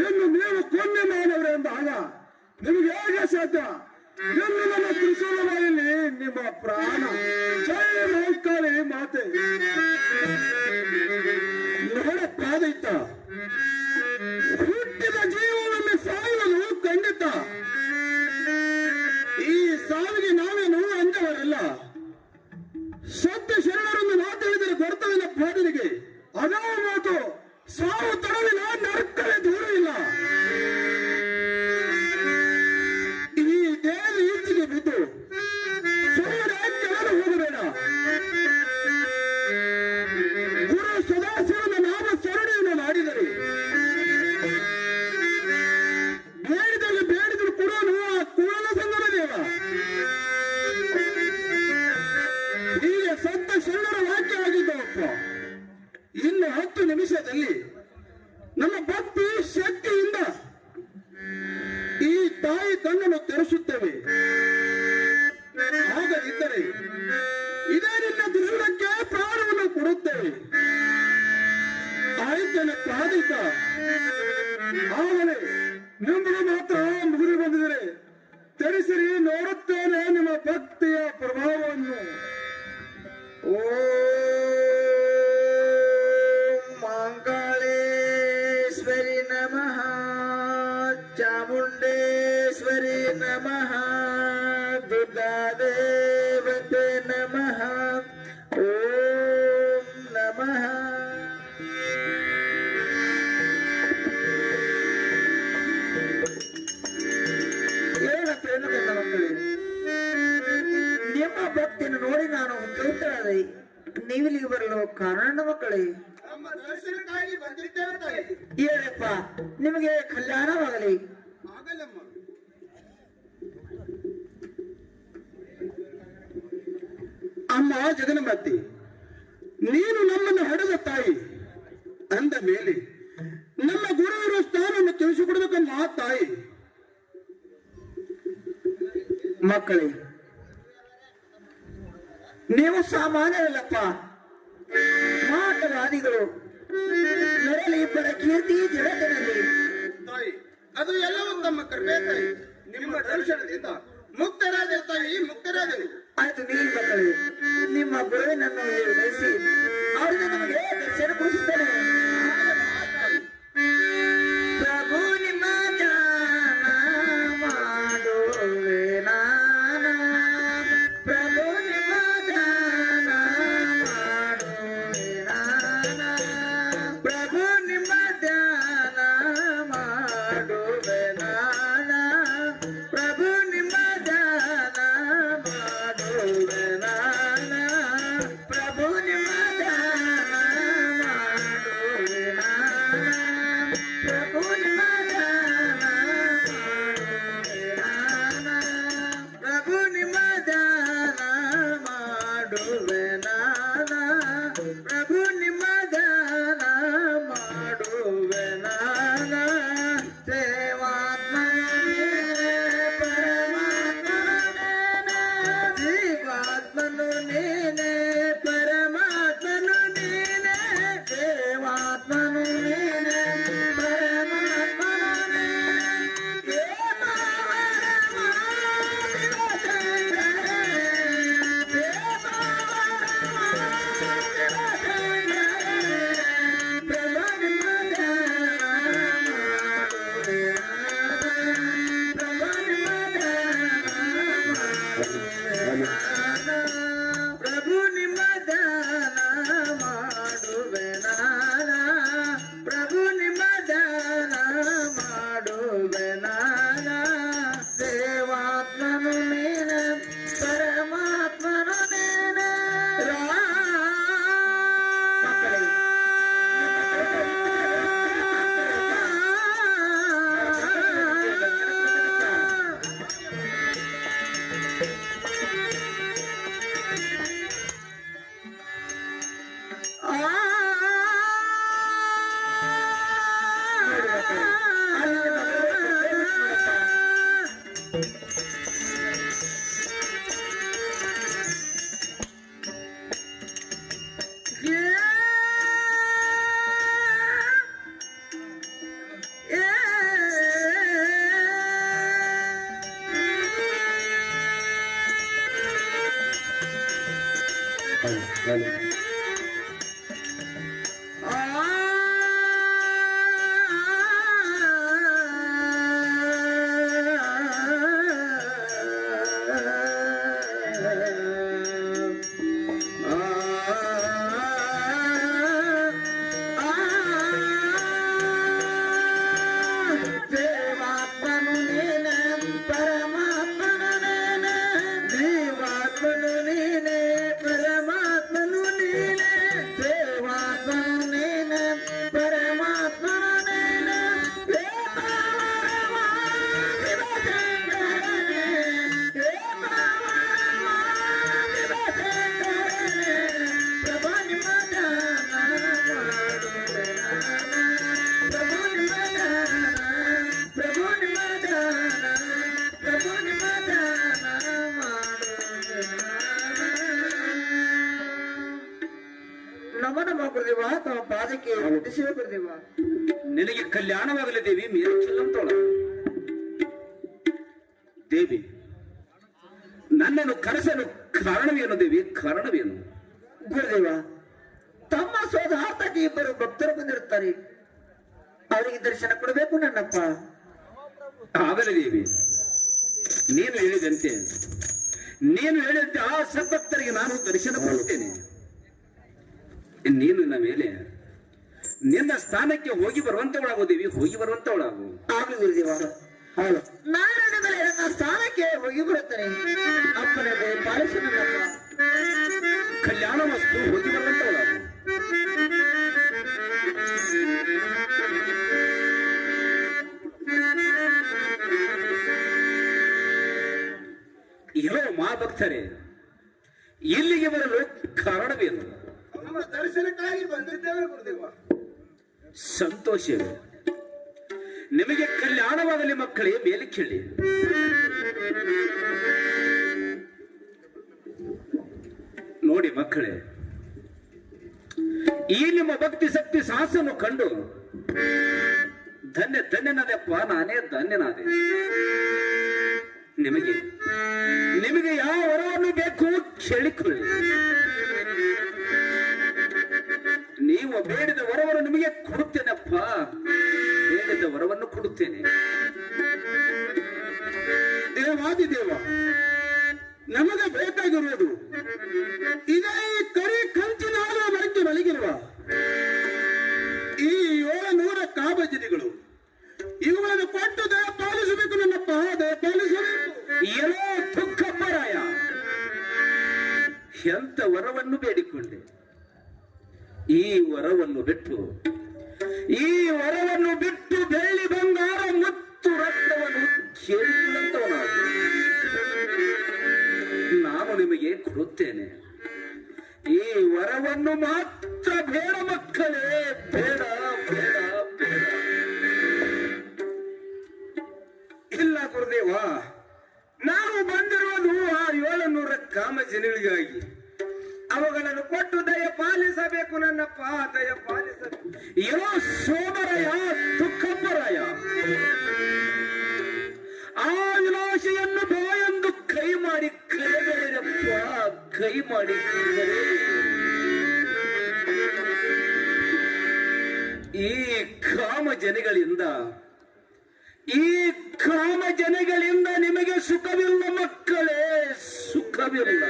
ಇನ್ನು ನೀವು ಕೊಂದೆ ಮಾನವರೇ ಎಂದಾಗ ನಿಮಗೆ ಹೇಗೆ ಸಾಧ್ಯ? ಇನ್ನು ನನ್ನ ತ್ರಿಶೂಲದಲ್ಲಿ ನಿಮ್ಮ ಪ್ರಾಣ. ಜೈ ಮಹಾಕಾಳಿ ಮಾತೆ. ನೋಡಪ್ಪ ದೈತ, ಹುಟ್ಟಿದ ಜೀವನವನ್ನು ಸಾಯುವುದು ಖಂಡಿತ. ಈ ಸಾವಿಗೆ ನಾವೇನು ಅಂದವರಲ್ಲ. ಸತ್ಯ ಶರಣರನ್ನು ಮಾತಾಡಿದರೆ ಗೊತ್ತವಿಲ್ಲ ಪಾದರಿಗೆ. ಅದೇ ಮಾತು, ಸಾವು ತಡವಿಲ್ಲ, ನರಕವೇ ದೂರವಿಲ್ಲ. ಈ ದೇಹದ ಈಚೆಗೆ ಬಿದ್ದು ಸುಮ್ಮನೆ ಕೆಳಗೆ ಹೋಗಬೇಡ. ಗುರು ಸದಾಶಿವನ ನಾಮ ಸ್ಮರಣೆಯನ್ನು ಮಾಡಿದರೆ ಬೇಡಿದಲ್ಲಿ ಬೇಡಿದ್ರು ಕೊಡೋನು ಆ ಕೂಡಲ ಸಂಗಮ ದೇವ. ಹೀಗೆ ಸತ್ತ ಶರಣರ ವಾಕ್ಯ ಆಗಿದ್ದವಪ್ಪ. ಇನ್ನು 10 ನಿಮಿಷದಲ್ಲಿ ನಮ್ಮ ಭಕ್ತಿ ಶಕ್ತಿಯಿಂದ ಈ ತಾಯಿ ಕಣ್ಣನ್ನು ತೆರೆಸುತ್ತೇವೆ. ಹಾಗದಿದ್ದರೆ ಇದೇ ನಿನ್ನ ತ್ರಿಶೂಲಕ್ಕೆ ಪ್ರಾಣವನ್ನು ಕೊಡುತ್ತೇವೆ. ಆಯ್ತನ ಪ್ರಾಧಿಕ ಆಗಲೇ ನಿಮ್ಮದು ಮಾತ್ರ ಮುಗಿದು ಬಂದಿದರೆ ತೆರೆಸಿರಿ, ನೋಡುತ್ತೇನೆ ನಿಮ್ಮ ಭಕ್ತಿಯ ಪ್ರಭಾವವನ್ನು. ಮಂಗಳೇಶ್ವರಿ ನಮಃ, ಚಾಮುಂಡೇಶ್ವರಿ ನಮಃ, ದುರ್ಗಾದೇವತೆ ನಮಃ. ಓಂ ನಮಃ. ಏನಂತೇನು ನನ್ನ ಮಕ್ಕಳೇ, ನಿಮ್ಮ ಭಕ್ತಿಯನ್ನು ನೋಡಿ ನಾನು ಕೇಳ್ತಾಳೆ. ನೀವಿಲ್ಲಿಗೆ ಬರಲು ಕಾರಣ ಮಕ್ಕಳೇ? ಏನಪ್ಪ, ನಿಮಗೆ ಕಲ್ಯಾಣವಾಗಲಿ. ಅಮ್ಮ ಜಗನ್ಮಾತೆ, ನೀನು ನಮ್ಮನ್ನು ಹಡೆದ ತಾಯಿ ಅಂದ ಮೇಲೆ ನಮ್ಮ ಗುರುವಿನ ಸ್ಥಾನವನ್ನು ತಿಳಿಸಿಕೊಡಬೇಕಮ್ಮ ತಾಯಿ. ಮಕ್ಕಳೇ, ನೀವು ಸಾಮಾನ್ಯರಲ್ಲಪ್ಪ, ಮಾಟವಾದಿಗಳು. ನರಲಿ ಇಬ್ಬರ ಕೀರ್ತಿ ಜಗತ್ತಿನಲ್ಲಿ. ತಾಯಿ, ಅದು ಎಲ್ಲವೂ ತಮ್ಮ ಕೃಪೆ ತಾಯಿ. ನಿಮ್ಮ ದರ್ಶನದಿಂದ ಮುಕ್ತರಾದ ತಾಯಿ, ಮುಕ್ತರಾದರು. ಆಯ್ತು ನೀ ಮಕ್ಕಳೇ, ನಿಮ್ಮ ಗುರುವಿನನ್ನು ಬಯಸಿ ಅವರಿಂದ ನಿಮಗೆ ದರ್ಶನ ಕೊಡಿಸುತ್ತೇನೆ. ಪ್ರಭು ನಿಮ್ಮ ಧ್ಯಾನ ಮಾಡುವೆ ನಾನ, ಪ್ರಭು ನಿಮ್ಮ ಧ್ಯಾನ ಮಾಡುವೆ ನಾನ, ಪ್ರಭು ನಿಮ್ಮ ಧ್ಯಾನ ಮಾಡುವೆ ನಾನ, ಪ್ರಭು ನಿಮ್ಮ ಧ್ಯಾನ ಮಾಡುವೆ ನಾನ, ಪ್ರಭು ನಿಮ್ಮ ಧ್ಯಾನ ಮಾಡುವೆ ನಾನ, ಪ್ರಭು ನಿಮ್ಮ ಧ್ಯಾನ ಮಾಡುವೆ ನಾನ, ಪ್ರಭು ನಿಮ್ಮ ಧ್ಯಾನ ಮಾಡುವೆ ನಾನ, ಪ್ರಭು ನಿಮ್ಮ ಧ್ಯಾನ ಮಾಡುವೆ ನಾನ. ಸೇವಾತ್ಮನೇ ಪರಮಾತ್ಮನೇ, ಜೀವಾತ್ಮನು ನೀನೇ, ಪರಮಾತ್ಮನು ನೀನೇ, ಸೇವಾತ್ಮನು ನೀನೇ, ಪರಮಾತ್ಮನು ನೀನೇ. ಪ್ರಭು ನಿಮ್ಮ ದಾನ ಮಾಡುವೆ ನಾನ, ಪ್ರಭು ನಿಮ್ಮ ದಾನ ಮಾಡುವೆ ನಾನ. ದೇವಾತ್ಮನು ನೀನ, ಪರಮಾತ್ಮನು ನೀನ. ನಮ್ಮ ಗುರುದೇವ ತಮ್ಮ ಪಾದಕ್ಕೆ ವಂದಿಸುವೆ ಗುರುದೇವ. ನಿನಗೆ ಕಲ್ಯಾಣವಾಗಲಿ ದೇವಿ, ಮೇಲೆ ಚೆಲ್ಲಂತೋಳ. ದೇವಿ, ನನ್ನನ್ನು ಕರೆಸಲು ಕಾರಣವೇನು ದೇವಿ, ಕಾರಣವೇನು? ಗುರುದೇವ, ತಮ್ಮ ಸೋದಾರ್ಥಕ್ಕೆ ಇಬ್ಬರು ಭಕ್ತರು ಬಂದಿರುತ್ತಾರೆ, ಅವರಿಗೆ ದರ್ಶನ ಕೊಡಬೇಕು ನನ್ನಪ್ಪ. ಆಗಲಿ ದೇವಿ, ನೀನು ಹೇಳಿದಂತೆ ಆ ಸದ್ಭಕ್ತರಿಗೆ ನಾನು ದರ್ಶನ ಕೊಡುತ್ತೇನೆ. ನೀನು ನನ್ನ ಮೇಲೆ ನಿನ್ನ ಸ್ಥಾನಕ್ಕೆ ಹೋಗಿ ಬರುವಂತವಳಾಗು ದೇವಿ, ಹೋಗಿ ಬರುವಂತವಳಾಗು. ಆಗಲಿ ಗುರುದೇವ. ಹೌದು, ನಾರಾಯಣ ಮೇಲೆ ನನ್ನ ಸ್ಥಾನಕ್ಕೆ ಹೋಗಿ ಬರುತ್ತೇನೆ. ಅಪ್ಪನ ಪಾಲಿಸಿ ನನ್ನಪ್ಪ. ಕಲ್ಯಾಣ ವಸ್ತು ಹೋಗಿ ಬರುವಂತವಳಾಗು. ಇರೋ ಮಹಾಭಕ್ತರೇ, ಇಲ್ಲಿಗೆ ಬರಲು ಕಾರಣವೇನು? ನಮ್ಮ ದರ್ಶನಕ್ಕಾಗಿ ಬಂದಿದ್ದೇವೆ ಗುರುದೇವ. ಸಂತೋಷವೇ, ನಿಮಗೆ ಕಲ್ಯಾಣವಾಗಲಿ ಮಕ್ಕಳೇ, ಮೇಲೆ ಕೇಳಿ. ನೋಡಿ ಮಕ್ಕಳೇ, ಈ ನಿಮ್ಮ ಭಕ್ತಿ ಶಕ್ತಿ ಸಾಹಸನ್ನು ಕಂಡು ಧನ್ಯನಾದೆಪ್ಪ, ನಾನೇ ಧನ್ಯನಾದೆ. ನಿಮಗೆ ಯಾವ ವರವನ್ನು ಬೇಕು ಕೇಳಿಕೊಳ್ಳಿ. ನೀವು ಬೇಡಿದ ವರವನ್ನು ನಿಮಗೆ ಕೊಡುತ್ತೇನಪ್ಪ, ಬೇಡಿದ ವರವನ್ನು ಕೊಡುತ್ತೇನೆ. ದೇವಾದಿದೇವ, ನಮಗೆ ಬೇಕಾಗಿರುವುದು ಇದೇ ಕರಿ ಕಂಚಿನ ಹಾಲುವ ಮರಕ್ಕೆ ಮಲಗಿರುವ ಈ 700 ಕಾಬಜಿನಿಗಳು. ಇವುಗಳನ್ನು ಕೊಟ್ಟು ದಯ ಪಾಲಿಸಬೇಕು ನನ್ನಪ್ಪ, ದಯ ಪಾಲಿಸಬೇಕು. ಏನೋ ದುಃಖಪ್ಪರಾಯ, ಎಂತ ವರವನ್ನು ಬೇಡಿಕೊಂಡೆ. ಈ ವರವನ್ನು ಬಿಟ್ಟು ಬೆಳ್ಳಿ ಬಂಗಾರ ಮತ್ತು ರಕ್ತವನ್ನು ಕೇಳಿಕೊಳ್ಳುವಂತವನಾದ ನಾನು ನಿಮಗೆ ಕೊಡುತ್ತೇನೆ. ಈ ವರವನ್ನು ಮಾತ್ರ ಬೇಡ ಮಕ್ಕಳೇ, ಬೇಡ ಬೇಡ ಬೇಡ. ಇಲ್ಲ ಗುರುದೇವ, ನಾವು ಬಂದಿರುವುದು ಆ 700 ಕಾಮಜನಿಗಳಿಗಾಗಿ. ಅವುಗಳನ್ನು ಕೊಟ್ಟು ದಯ ಪಾಲಿಸಬೇಕು ನನ್ನಪ್ಪ, ದಯ ಪಾಲಿಸಬೇಕು. ಏನೋ ಸೋಮರಾಯ, ದುಃಖಪ್ಪರಾಯ, ಆ ವಿನಾಶಿಯನ್ನು ಬಾಯೆಂದು ಕೈ ಮಾಡಿ ಕರೆದಪ್ಪ, ಕೈ ಮಾಡಿ ಈ ಕಾಮ ಜನಗಳಿಂದ ನಿಮಗೆ ಸುಖವಿಲ್ಲ ಮಕ್ಕಳೇ, ಸುಖವಿಲ್ಲ.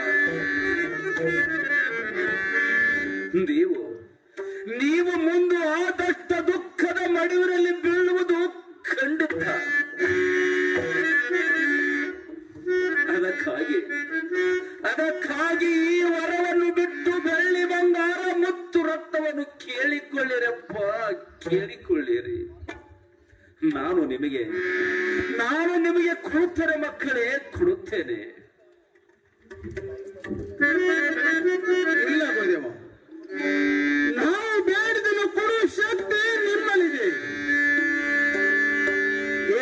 ನೀವು ಮುಂದೆ ಆದಷ್ಟು ದುಃಖದ ಮಡುವಿನಲ್ಲಿ ಬೀಳುವುದು ಖಂಡಿತ. ಅದಕ್ಕಾಗಿ ಈ ವರವನ್ನು ಬಿಟ್ಟು ಬೆಳ್ಳಿ ಬಂಗಾರ ಮತ್ತು ರಕ್ತವನ್ನು ಕೇಳಿಕೊಳ್ಳಿರಪ್ಪ, ಕೇಳಿಕೊಳ್ಳಿರಿ. ನಾನು ನಿಮಗೆ ಕೊಡುತ್ತೇನೆ ಮಕ್ಕಳೇ, ಕೊಡುತ್ತೇನೆ. ಇಲ್ಲ ಗುರುದೇವ, ನಾವು ಬೇಡಿದನ್ನು ಕೊಡುವ ಶಕ್ತಿ ನಿಮ್ಮಲ್ಲಿದೆ.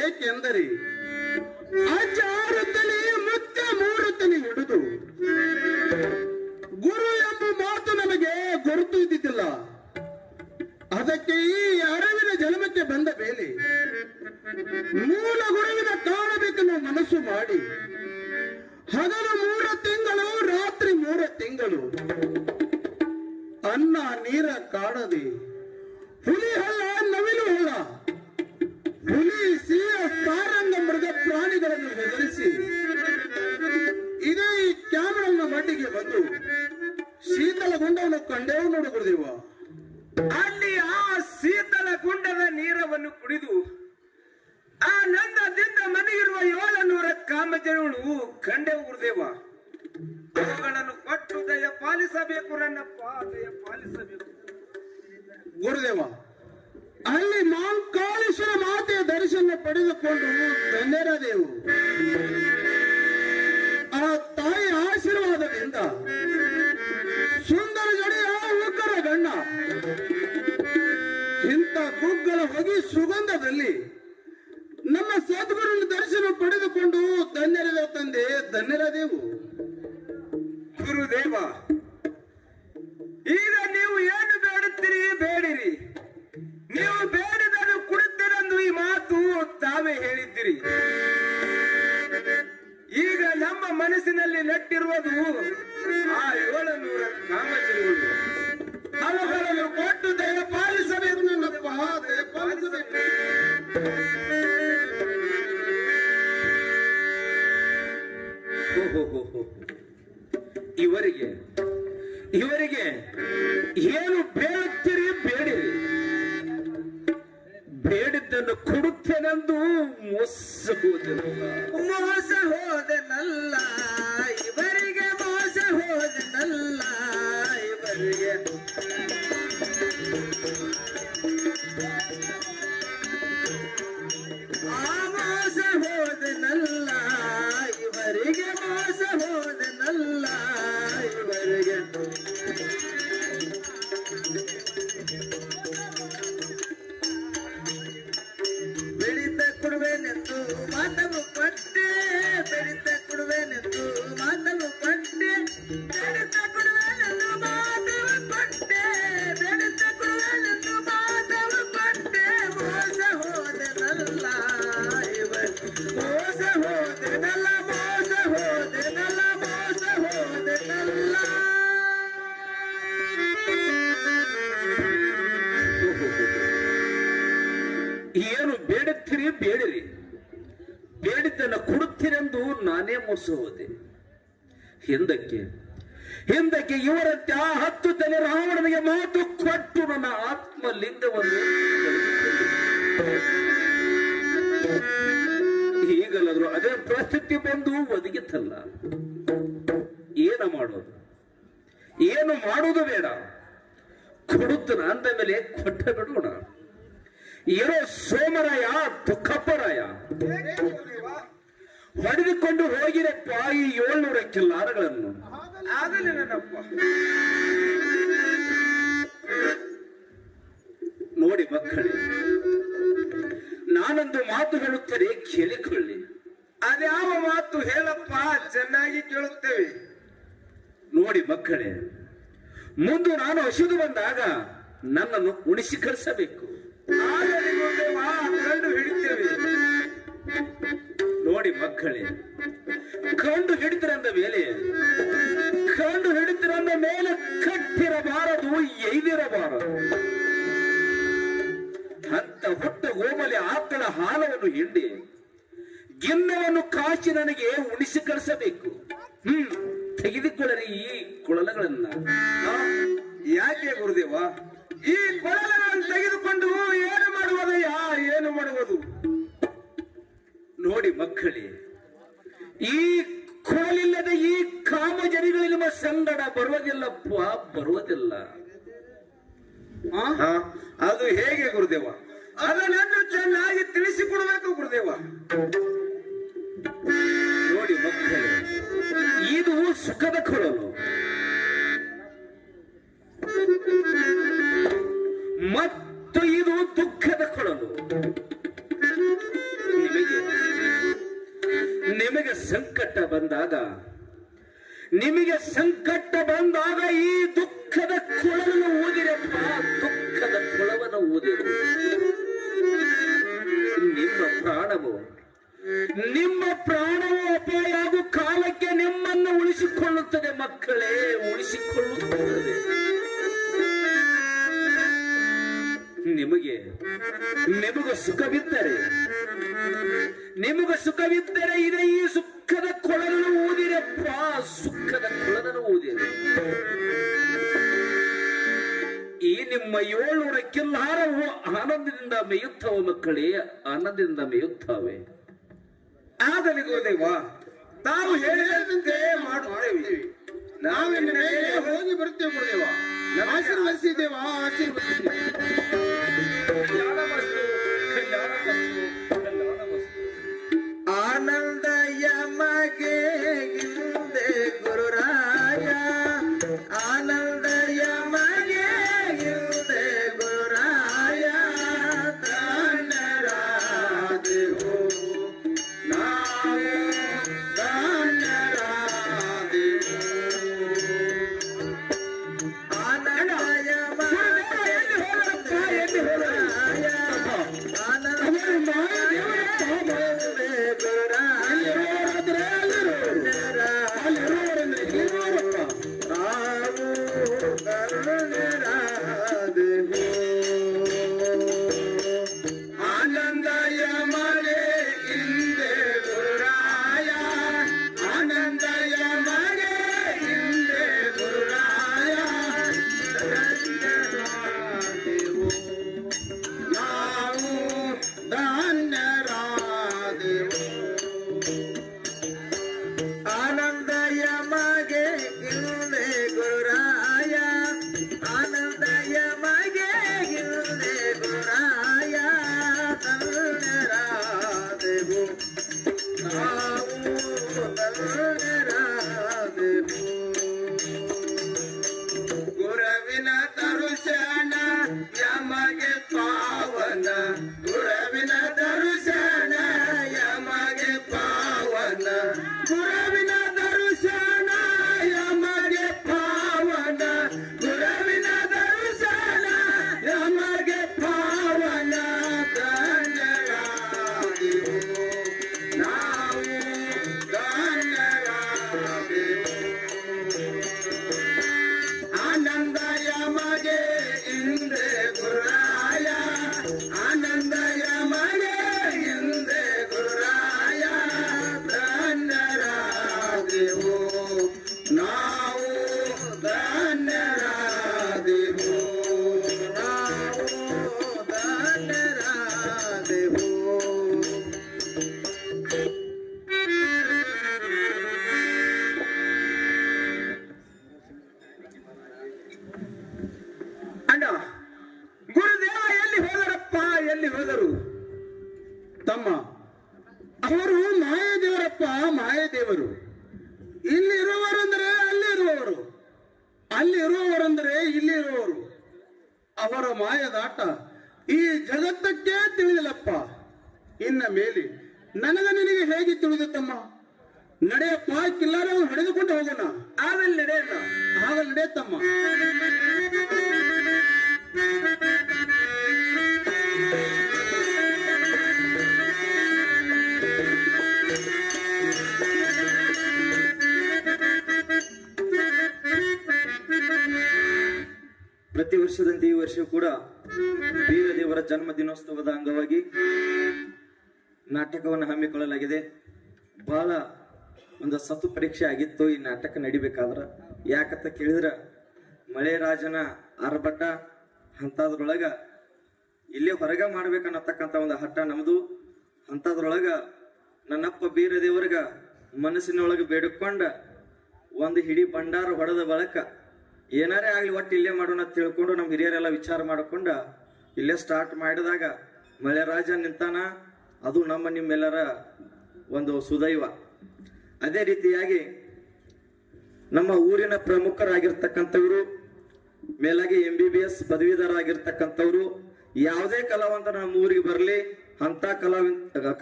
ಏಕೆಂದರೆ ಅಜ್ಜ 6 ತಲೆ ಮುತ್ತ 3 ತಲೆ ಹಿಡಿದು ಗುರು ಎಂಬ ಮಾತು ನಮಗೆ ಗುರುತು ಇದ್ದಿದ್ದಿಲ್ಲ. ಅದಕ್ಕೆ ಈ ಅರಿವಿನ ಜನ್ಮಕ್ಕೆ ಬಂದ ಮೇಲೆ ಮೂಲ ಗುರುವಿನ ಕಾಣಬೇಕೆನ್ನುವ ಮನಸ್ಸು ಮಾಡಿ ಹಗಲು 3 ತಿಂಗಳು, ರಾತ್ರಿ 3 ತಿಂಗಳು ಅನ್ನ ನೀರ ಕಾಣದೆ ಹುಲಿ ಹಳ್ಳ, ನವಿಲು ಹಳ್ಳ, ಹುಲಿ, ಸಿಂಹ, ಸಾರಂಗ ಮೃಗ ಪ್ರಾಣಿಗಳನ್ನು ಹೆದರಿಸಿ ಇದೇ ಈ ಕ್ಯಾಮರನ್ನ ಮಡ್ಡಿಗೆ ಬಂದು ಶೀತಲ ಗುಂಡವನ್ನು ಕಂಡೇವು ನೋಡು ಗುರುದೇವ. ಅಲ್ಲಿ ಆ ಶೀತಲ ಗುಂಡದ ನೀರವನ್ನು ಕುಡಿದು ಆನಂದದಿಂದ ಮನೆಯಿರುವ 700 ಕಾಮಜನಗಳು ಕಂಡೆವು ಗುರುದೇವ. ಅವುಗಳನ್ನು ಕೊಟ್ಟು ದಯ ಪಾಲಿಸಬೇಕು ನನ್ನಪ್ಪ, ದಯ ಪಾಲಿಸಬೇಕು ಗುರುದೇವ. ಅಲ್ಲಿ ಮಾಂಕಾಳೇಶ್ವರ ಮಾತೆಯ ದರ್ಶನ ಪಡೆದುಕೊಂಡು ಧನ್ಯರಾದೆವು. ಆ ತಾಯಿ ಆಶೀರ್ವಾದದಿಂದ ಸುಂದರ ಜಡೆಯ ಉಗ್ಗರ ಗಣ್ಣ, ಇಂಥ ಕುಗ್ಗಲ ಹೊಗೆ ಸುಗಂಧದಲ್ಲಿ ನಮ್ಮ ಸದ್ಗುರುವಿನ ದರ್ಶನ ಪಡೆದುಕೊಂಡು ಧನ್ಯರಾದೆವು ತಂದೆ, ಧನ್ಯರಾದೆವು. ಗುರುದೇವ, ಈಗ ನೀವು ಏನು ಏನು ಬೇಡುತ್ತೀರಿ ಬೇಡಿರಿ, ಬೇಡಿದ್ದನ್ನು ಕೊಡುತ್ತೇನೆಂದು ಮೋಸ ಹೋದೆನಲ್ಲ. ಮೋಸ ಹೋದೆನಲ್ಲ ಇವರಿಗೆ, ಮೋಸ ಹೋದೆನಲ್ಲ ಇವರಿಗೆ. ಮೋಸ ಹೋದೆನಲ್ಲ ಇವರಿಗೆ, ಮೋಸ ಹೋದೆನಲ್ಲ ಇವರಿಗೆ. ಬೆಳಿತ ಕೊಡುವೆನೆಂದು ಮಾತನ್ನು ಪಟ್ಟೆ, ಬೆಳಿತ ಕೊಡುವೆನೆಂದು ಮಾತನ್ನು ಪಟ್ಟೆ, ಬೆಳಿತ ಕೊಡುವೆನೆಂದು ಮಾತನ್ನು ಪಟ್ಟೆ, ಬೆಳಿತ ಕೊಡುವೆನೆಂದು ಮಾತನ್ನು ಪಟ್ಟೆ. ಮೋಸ ಹೋದೆನಲ್ಲ ಇವರ್, ಮೋಸ ಹೋದೆನಲ್ಲ, ಮೋಸ ಹೋದೆನಲ್ಲ, ಮೋಸ ಹೋದೆನಲ್ಲ. ಏನು ಬೇಡುತ್ತೀರಿ ಬೇಡಿರಿ, ಬೇಡಿದ್ದನ್ನು ಕೊಡುತ್ತೀರೆಂದು ನಾನೇ ಮೋಸ ಹೋದೆ. ಹಿಂದಕ್ಕೆ ಹಿಂದಕ್ಕೆ ಇವರಂತೆ ಆ 10 ತಲೆ ರಾವಣನಿಗೆ ಮಾತು ಕೊಟ್ಟು ನನ್ನ ಆತ್ಮಲಿಂಗವನ್ನು ಈಗಲಾದ್ರೂ ಅದೇ ಪರಿಸ್ಥಿತಿ ಬಂದು ಒದಗಿತ್ತಲ್ಲ. ಏನು ಮಾಡೋದು, ಏನು ಮಾಡುವುದು ಬೇಡ, ಕೊಡುತ್ತನ ಅಂದ ಮೇಲೆ ಕೊಟ್ಟ ಬಿಡೋಣ. ಏನೋ ಸೋಮರಾಯ ದುಃಖಪ್ಪರಾಯ ಹೊಡೆದುಕೊಂಡು ಹೋಗಿರಪ್ಪ ಈ 700 ಕಿಲ್ಲಾರಗಳನ್ನು. ಆಗಲಿ ನನ್ನಪ್ಪ. ನೋಡಿ ಮಕ್ಕಳೇ, ನಾನೊಂದು ಮಾತು ಹೇಳುತ್ತೇನೆ, ಕೇಳಿಕೊಳ್ಳಿ. ಅದ್ಯಾವ ಮಾತು ಹೇಳಪ್ಪ, ಚೆನ್ನಾಗಿ ಕೇಳುತ್ತೇವೆ. ನೋಡಿ ಮಕ್ಕಳೇ, ಮುಂದೆ ನಾನು ಹಸಿದು ಬಂದಾಗ ನನ್ನನ್ನು ಉಣಿಸಿ ಕಳಿಸಬೇಕು. ಆಗಲಿ ಗುರುದೇವ, ಕಂಡು ಹಿಡಿತೇವೆ. ನೋಡಿ ಮಕ್ಕಳೇ, ಕಂಡು ಹಿಡಿತಿರಂದ ಮೇಲೆ, ಕಂಡು ಹಿಡಿತಿರಂದ ಮೇಲೆ ಕಟ್ಟಿರಬಾರದು, ಎಯ್ದಿರಬಾರದು. ಅಂತ ಹುಟ್ಟ ಗೋಮಲೆ ಆಕಳ ಹಾಲವನ್ನು ಹಿಂಡಿ ಗಿನ್ನವನ್ನು ಕಾಚಿ ನನಗೆ ಉಣಿಸಿ ಕಳಿಸಬೇಕು. ತೆಗೆದುಕೊಳ್ಳರಿ ಈ ಕೊಳಲಗಳನ್ನ. ಯಾಕೆ ಗುರುದೇವ ಈ ಕೊಳಲಗಳನ್ನು ತೆಗೆದುಕೊಂಡು ಏನು ಮಾಡುವುದಯ್ಯ, ಏನು ಮಾಡುವುದು? ನೋಡಿ ಮಕ್ಕಳೇ, ಈ ಕೊಳಲಿಲ್ಲದ ಈ ಕಾಮಜನಿಗಳಿಗೆ ನಿಮ್ಮ ಸಂಗಡ ಬರುವುದಿಲ್ಲಪ್ಪ, ಬರುವುದಿಲ್ಲ. ಅದು ಹೇಗೆ ಗುರುದೇವ? ಅದನ್ನು ಚೆನ್ನಾಗಿ ತಿಳಿಸಿಕೊಡಬೇಕು ಗುರುದೇವ. ನೋಡಿ ಮಕ್ಕಳೇ, ಇದು ಸುಖದ ಕೊಳಲು ಮತ್ತು ಇದು ದುಃಖದ ಕೊಳಲು. ನಿಮಗೆ ಸಂಕಟ ಬಂದಾಗ, ನಿಮಗೆ ಸಂಕಟ ಬಂದಾಗ ಈ ದುಃಖದ ಕೊಳಲನ್ನು ಊದಿರಪ್ಪ, ದುಃಖದ ಕೊಳವನ್ನು ಊದಿರು. ನಿಮ್ಮ ಪ್ರಾಣವು ಅಪಾಯಾಗು ಕಾಲಕ್ಕೆ ನಿಮ್ಮನ್ನು ಉಳಿಸಿಕೊಳ್ಳುತ್ತದೆ ಮಕ್ಕಳೇ, ಉಳಿಸಿಕೊಳ್ಳುತ್ತದೆ. ನಿಮಗೆ ಸುಖವಿದ್ದರೆ, ನಿಮಗೆ ಸುಖವಿದ್ದರೆ ಇದೇ ಈ ಸುಖದ ಕೊಳಲನ್ನು ಊದಿರಪ್ಪ, ಸುಖದ ಕೊಳಲನ್ನು ಊದಿರಿ. ಈ ನಿಮ್ಮ 700 ಕಿಲ್ಲಾರವು ಆನಂದದಿಂದ ಮೇಯುತ್ತವೆ ಮಕ್ಕಳೇ, ಆನಂದದಿಂದ ಮೇಯುತ್ತವೆ. ಆಗಲಿ ಗುರುದೇವ, ತಾವು ಹೇಳಿದಂತೆ ಮಾಡುತ್ತೇವೆ. ನಾವಿನ್ನು ಹೋಗಿ ಬರುತ್ತೇವೆ ಗುರುದೇವ. ಆಶೀರ್ವದಿಸಿದ್ದೇವ, ಆಶೀರ್ವದಿಸಿದ್ದೇವೆ. ಆನಂದಯ ಮಗೆ ಹಿಂದೆ ಗುರುರಾಯ, ಆನಂದಯ ಮಗೆ ಹಿಂದೆ ಗುರುರಾಯ. ಧನ್ಯರಾದೆವು ನಾವು, ಧನ್ಯರಾದೆವು. ಆನಂದಯ ಮಗೆ ಎಲ್ಲಿ ಹೋದರು? ತಮ್ಮ, ಅವರು ಮಾಯದೇವರಪ್ಪ, ಮಾಯದೇವರು. ಇಲ್ಲಿ ಇರುವವರೆಂದರೆ ಅಲ್ಲಿ ಇರುವವರು, ಅಲ್ಲಿ ಇರುವವರೆಂದರೆ ಇಲ್ಲಿ ಇರುವವರು. ಅವರ ಮಾಯದಾಟ ಈ ಜಗತ್ತಕ್ಕೆ ತಿಳಿದಿಲ್ಲಪ್ಪ. ಇನ್ನ ಮೇಲೆ ನನಗೆ ನಿನಗೆ ಹೇಗೆ ತಿಳಿದು ತಮ್ಮ? ನಡೆಯಪ್ಪ, ಕಿಲ್ಲಾರವನ್ನು ಹೊಡೆದುಕೊಂಡು ಹೋಗೋಣ. ಆಮೇಲೆ ನಡೆಯೋಣ. ಹಾಗೆ ನಡೆ ತಮ್ಮ. ಪ್ರತಿ ವರ್ಷದಂತೆ ಈ ವರ್ಷ ಕೂಡ ಬೀರದೇವರ ಜನ್ಮ ದಿನೋತ್ಸವದ ಅಂಗವಾಗಿ ನಾಟಕವನ್ನು ಹಮ್ಮಿಕೊಳ್ಳಲಾಗಿದೆ. ಬಹಳ ಒಂದು ಸತು ಪರೀಕ್ಷೆ ಆಗಿತ್ತು ಈ ನಾಟಕ ನಡಿಬೇಕಾದ್ರ. ಯಾಕಂತ ಕೇಳಿದ್ರ ಮಳೆ ರಾಜನ ಆರ್ಭಟ ಅಂತದ್ರೊಳಗ ಇಲ್ಲೇ ಹೊರಗ ಮಾಡ್ಬೇಕನ್ನತಕ್ಕಂತ ಒಂದು ಹಠ ನಮ್ದು. ಅಂತದ್ರೊಳಗ ನನ್ನಪ್ಪ ಬೀರದೇವರ್ಗ ಮನಸ್ಸಿನೊಳಗೆ ಬೇಡಿಕೊಂಡ ಒಂದು ಹಿಡಿ ಭಂಡಾರ ಹೊಡೆದ ಬಳಕ ಏನಾರೇ ಆಗ್ಲಿ ಒಟ್ಟು ಇಲ್ಲೇ ಮಾಡೋಣ ಅಂತ ತಿಳ್ಕೊಂಡು ನಮ್ ಹಿರಿಯರೆಲ್ಲ ವಿಚಾರ ಮಾಡ್ಕೊಂಡ ಇಲ್ಲೇ ಸ್ಟಾರ್ಟ್ ಮಾಡಿದಾಗ ಮಳೆ ರಾಜ ನಿಂತಾನ. ಅದು ನಿಮ್ಮೆಲ್ಲರ ಒಂದು ಸುದೈವ. ಅದೇ ರೀತಿಯಾಗಿ ನಮ್ಮ ಊರಿನ ಪ್ರಮುಖರಾಗಿರ್ತಕ್ಕಂಥವ್ರು, ಮೇಲಾಗಿ MBBS ಪದವೀಧರ ಆಗಿರ್ತಕ್ಕಂಥವ್ರು, ಯಾವುದೇ ಕಲಾವಂತ ನಮ್ಮ ಊರಿಗೆ ಬರಲಿ ಅಂತ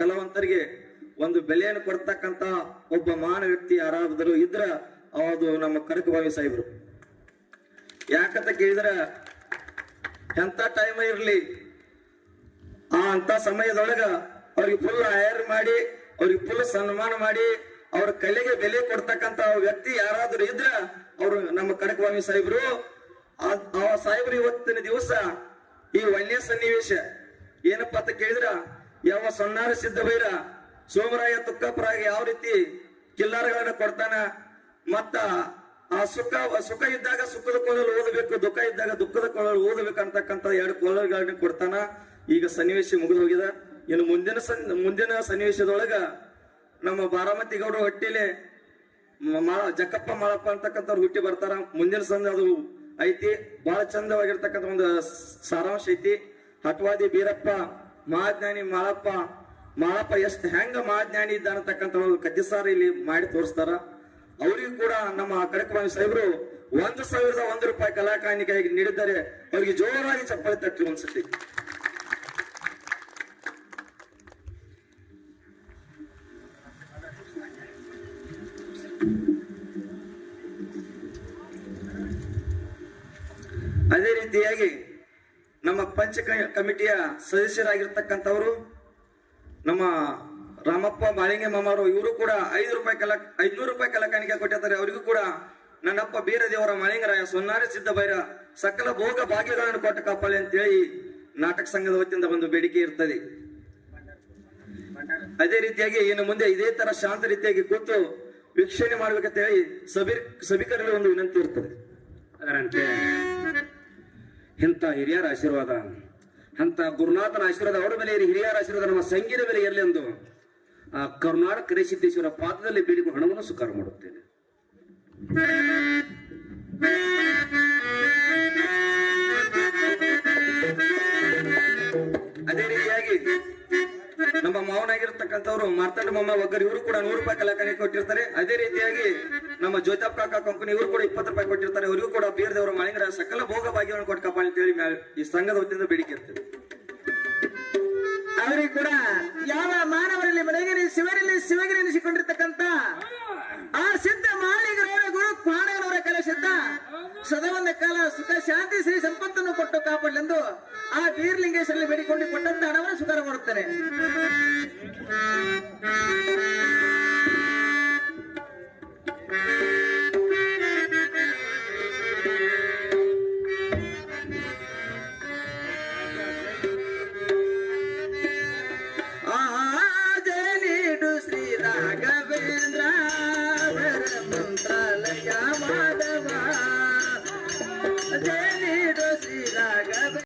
ಕಲಾವಂತರಿಗೆ ಒಂದು ಬೆಲೆಯನ್ನು ಕೊಡ್ತಕ್ಕಂತ ಒಬ್ಬ ಮಹಾನ್ ವ್ಯಕ್ತಿ ಯಾರಾದರೂ ಇದ್ರ ಅದು ನಮ್ಮ ಕನಕಭಾವಿ ಸಾಹೇಬ್ರು. ಯಾಕಂತ ಕೇಳಿದ್ರ ಎಂತ ಟೈಮ್ ಇರ್ಲಿ ಅಂತ ಸಮಯದೊಳಗ ಅವ್ರಿಗೆ ಫುಲ್ ಹೈರ್ ಮಾಡಿ, ಅವ್ರಿಗೆ ಫುಲ್ ಸನ್ಮಾನ ಮಾಡಿ, ಅವ್ರ ಕಲೆಗೆ ಬೆಲೆ ಕೊಡ್ತಕ್ಕಂತ ವ್ಯಕ್ತಿ ಯಾರಾದ್ರೂ ಇದ್ರ ಅವರು ನಮ್ಮ ಕನಕಭಾವಿ ಸಾಹೇಬ್ರು. ಆ ಸಾಹೇಬ್ರು ಇವತ್ತಿನ ದಿವಸ ಈ ಒಳ್ಳೆಯ ಸನ್ನಿವೇಶ ಏನಪ್ಪಾ ಅಂತ ಕೇಳಿದ್ರ, ಯಾವ ಸೊನ್ನಾರ ಸಿದ್ದಭೈರ ಸೋಮರಾಯ ತುಕ್ಕಪ್ಪರಾಗ ಯಾವ ರೀತಿ ಕಿಲ್ಲಾರಗಳನ್ನ ಕೊಡ್ತಾನ, ಮತ್ತ ಆ ಸುಖ ಇದ್ದಾಗ ಸುಖದ ಕೊಳ್ಳಲು ಓದಬೇಕು, ದುಃಖ ಇದ್ದಾಗ ದುಃಖದ ಕೊಳ್ಳಲು ಓದಬೇಕು ಅಂತಕ್ಕಂಥ 2 ಕೊಳ್ಳಗಳನ್ನ ಕೊಡ್ತಾನ. ಈಗ ಸನ್ನಿವೇಶ ಮುಗಿದು ಹೋಗಿದ. ಇನ್ನು ಮುಂದಿನ ಸನ್ನಿವೇಶದೊಳಗ ನಮ್ಮ ಬಾರಾಮತಿ ಗೌಡ ಹೊಟ್ಟಿಲೆ ಜಕ್ಕಪ್ಪ ಮಾಳಪ್ಪ ಅಂತಕ್ಕಂಥವ್ರು ಹುಟ್ಟಿ ಬರ್ತಾರ. ಮುಂದಿನ ಸಂದ ಅದು ಐತಿ, ಬಹಳ ಚಂದವಾಗಿರ್ತಕ್ಕಂಥ ಒಂದು ಸಾರಾಂಶ ಐತಿ. ಹಟ್ವಾದಿ ಬೀರಪ್ಪ ಮಹಾಜ್ಞಾನಿ ಮಾಳಪ್ಪ ಎಷ್ಟು ಹೆಂಗ ಮಹಾಜ್ಞಾನಿ ಇದ್ದ ಅನ್ನತಕ್ಕಂಥ ಒಂದು ಕಥೆಸಾರ ಇಲ್ಲಿ ಮಾಡಿ ತೋರಿಸ್ತಾರ. ಅವರಿಗೂ ಕೂಡ ನಮ್ಮ ಕನಕಭಾವಿ ಸಾಹೇಬರು 1,001 ರೂಪಾಯಿ ಕಲಾಕಾಣಿಕೆಯಾಗಿ ನೀಡಿದ್ದಾರೆ. ಅವರಿಗೆ ಜೋರಾಗಿ ಚಪ್ಪಾಳೆ ತಟ್ಟಿ ಒಂದ್ಸತಿ. ಅದೇ ರೀತಿಯಾಗಿ ನಮ್ಮ ಪಂಚ ಕಮಿಟಿಯ ಸದಸ್ಯರಾಗಿರ್ತಕ್ಕಂಥವರು ನಮ್ಮ ರಾಮಪ್ಪ ಮಾಳಿಂಗೆ ಮಾಮಾರು, ಇವರು ಕೂಡ 500 ರೂಪಾಯಿ ಕಲಾಕಾಣಿಕೆ ಕೊಟ್ಟಿರ್ತಾರೆ. ಅವರಿಗೂ ಕೂಡ ನನ್ನಪ್ಪ ಬೀರದೇವರ ಮಾಳಿಂಗರಾಯ ಸೊನ್ನಾರಿ ಸಿದ್ದಭೈರ ಸಕಲ ಭೋಗ ಭಾಗ್ಯಗಳನ್ನು ಕೊಟ್ಟ ಕಾಪಾಳಿ ಅಂತೇಳಿ ನಾಟಕ ಸಂಘದ ವತಿಯಿಂದ ಒಂದು ಬೇಡಿಕೆ ಇರ್ತದೆ. ಅದೇ ರೀತಿಯಾಗಿ ಇನ್ನು ಮುಂದೆ ಇದೇ ತರ ಶಾಂತ ರೀತಿಯಾಗಿ ಕೂತು ವೀಕ್ಷಣೆ ಮಾಡ್ಬೇಕಂತ ಹೇಳಿ ಸಭಿಕರಲ್ಲಿ ಒಂದು ವಿನಂತಿ ಇರ್ತದೆ. ಅದರಂತೆ ಇಂಥ ಹಿರಿಯರ ಆಶೀರ್ವಾದ, ಅಂತ ಗುರುನಾಥನ ಆಶೀರ್ವಾದ ಅವರ ಮೇಲೆ ಇರಲಿ, ಹಿರಿಯರ ಆಶೀರ್ವಾದ ನಮ್ಮ ಸಂಗೀತ ಮೇಲೆ ಇರಲಿ ಎಂದು ಆ ಕರುನಾಡ ಕರೇಸಿದ್ದೇಶ್ವರ ಪಾದದಲ್ಲಿ ಬೇಡಿಕೊಂಡು ಹಣವನ್ನು ಸ್ವೀಕಾರ ಮಾಡುತ್ತೇನೆ. ಅದೇ ರೀತಿಯಾಗಿ ನಮ್ಮ ಮಾವನಾಗಿರ್ತಕ್ಕಂಥವ್ರು ಮಾರ್ತಾಂಡ ಮಾಮ ಒಗ್ಗರ್, ಇವರು ಕೂಡ 100 ರೂಪಾಯಿ ಕಲಾಕಾಣಿಕೆ ಕೊಟ್ಟಿರ್ತಾರೆ. ಅದೇ ರೀತಿಯಾಗಿ ನಮ್ಮ ಜೋತಪ್ಪ ಕಾಕ ಕಂಪನಿ ಇವರು ಕೂಡ 20 ರೂಪಾಯಿ ಕೊಟ್ಟಿರ್ತಾರೆ. ಅವರಿಗೂ ಕೂಡ ಬೀರದೇವರ ಮಾಳಿಂಗರ ಸಕಲ ಭೋಗ ಭಾಗ್ಯವನ್ನು ಕೊಟ್ಟು ಕಾಪಾಡಿ ಅಂತೇಳಿ ಈ ಸಂಘದ ವತಿಯಿಂದ ಬೇಡಿಕೆ ಇರ್ತದೆ. ಅವರಿಗೆ ಕೂಡ ಯಾವ ಮಾನವರಲ್ಲಿ ಮನೆಗಿರಿ ಶಿವರಲ್ಲಿ ಶಿವಗಿರಿ ಎನಿಸಿಕೊಂಡಿರ್ತಕ್ಕಂಥ ಆ ಸಿದ್ಧ ಮಾಳಿಗರವರ ಗುರು ಕ್ವಾಣಗನವರ ಕಲೆ ಸಿದ್ಧ ಸದಾ ಕಾಲ ಸುಖ ಶಾಂತಿ ಶ್ರೀ ಸಂಪತ್ತನ್ನು ಕೊಟ್ಟು ಕಾಪಾಡಲೆಂದು ಆ ಬೀರ್ಲಿಂಗೇಶ್ವರಲ್ಲಿ ಬೇಡಿಕೊಂಡು ಕೊಟ್ಟಂತ ಹಣವನ್ನು ಸ್ವೀಕಾರ ಮಾಡುತ್ತಾರೆ.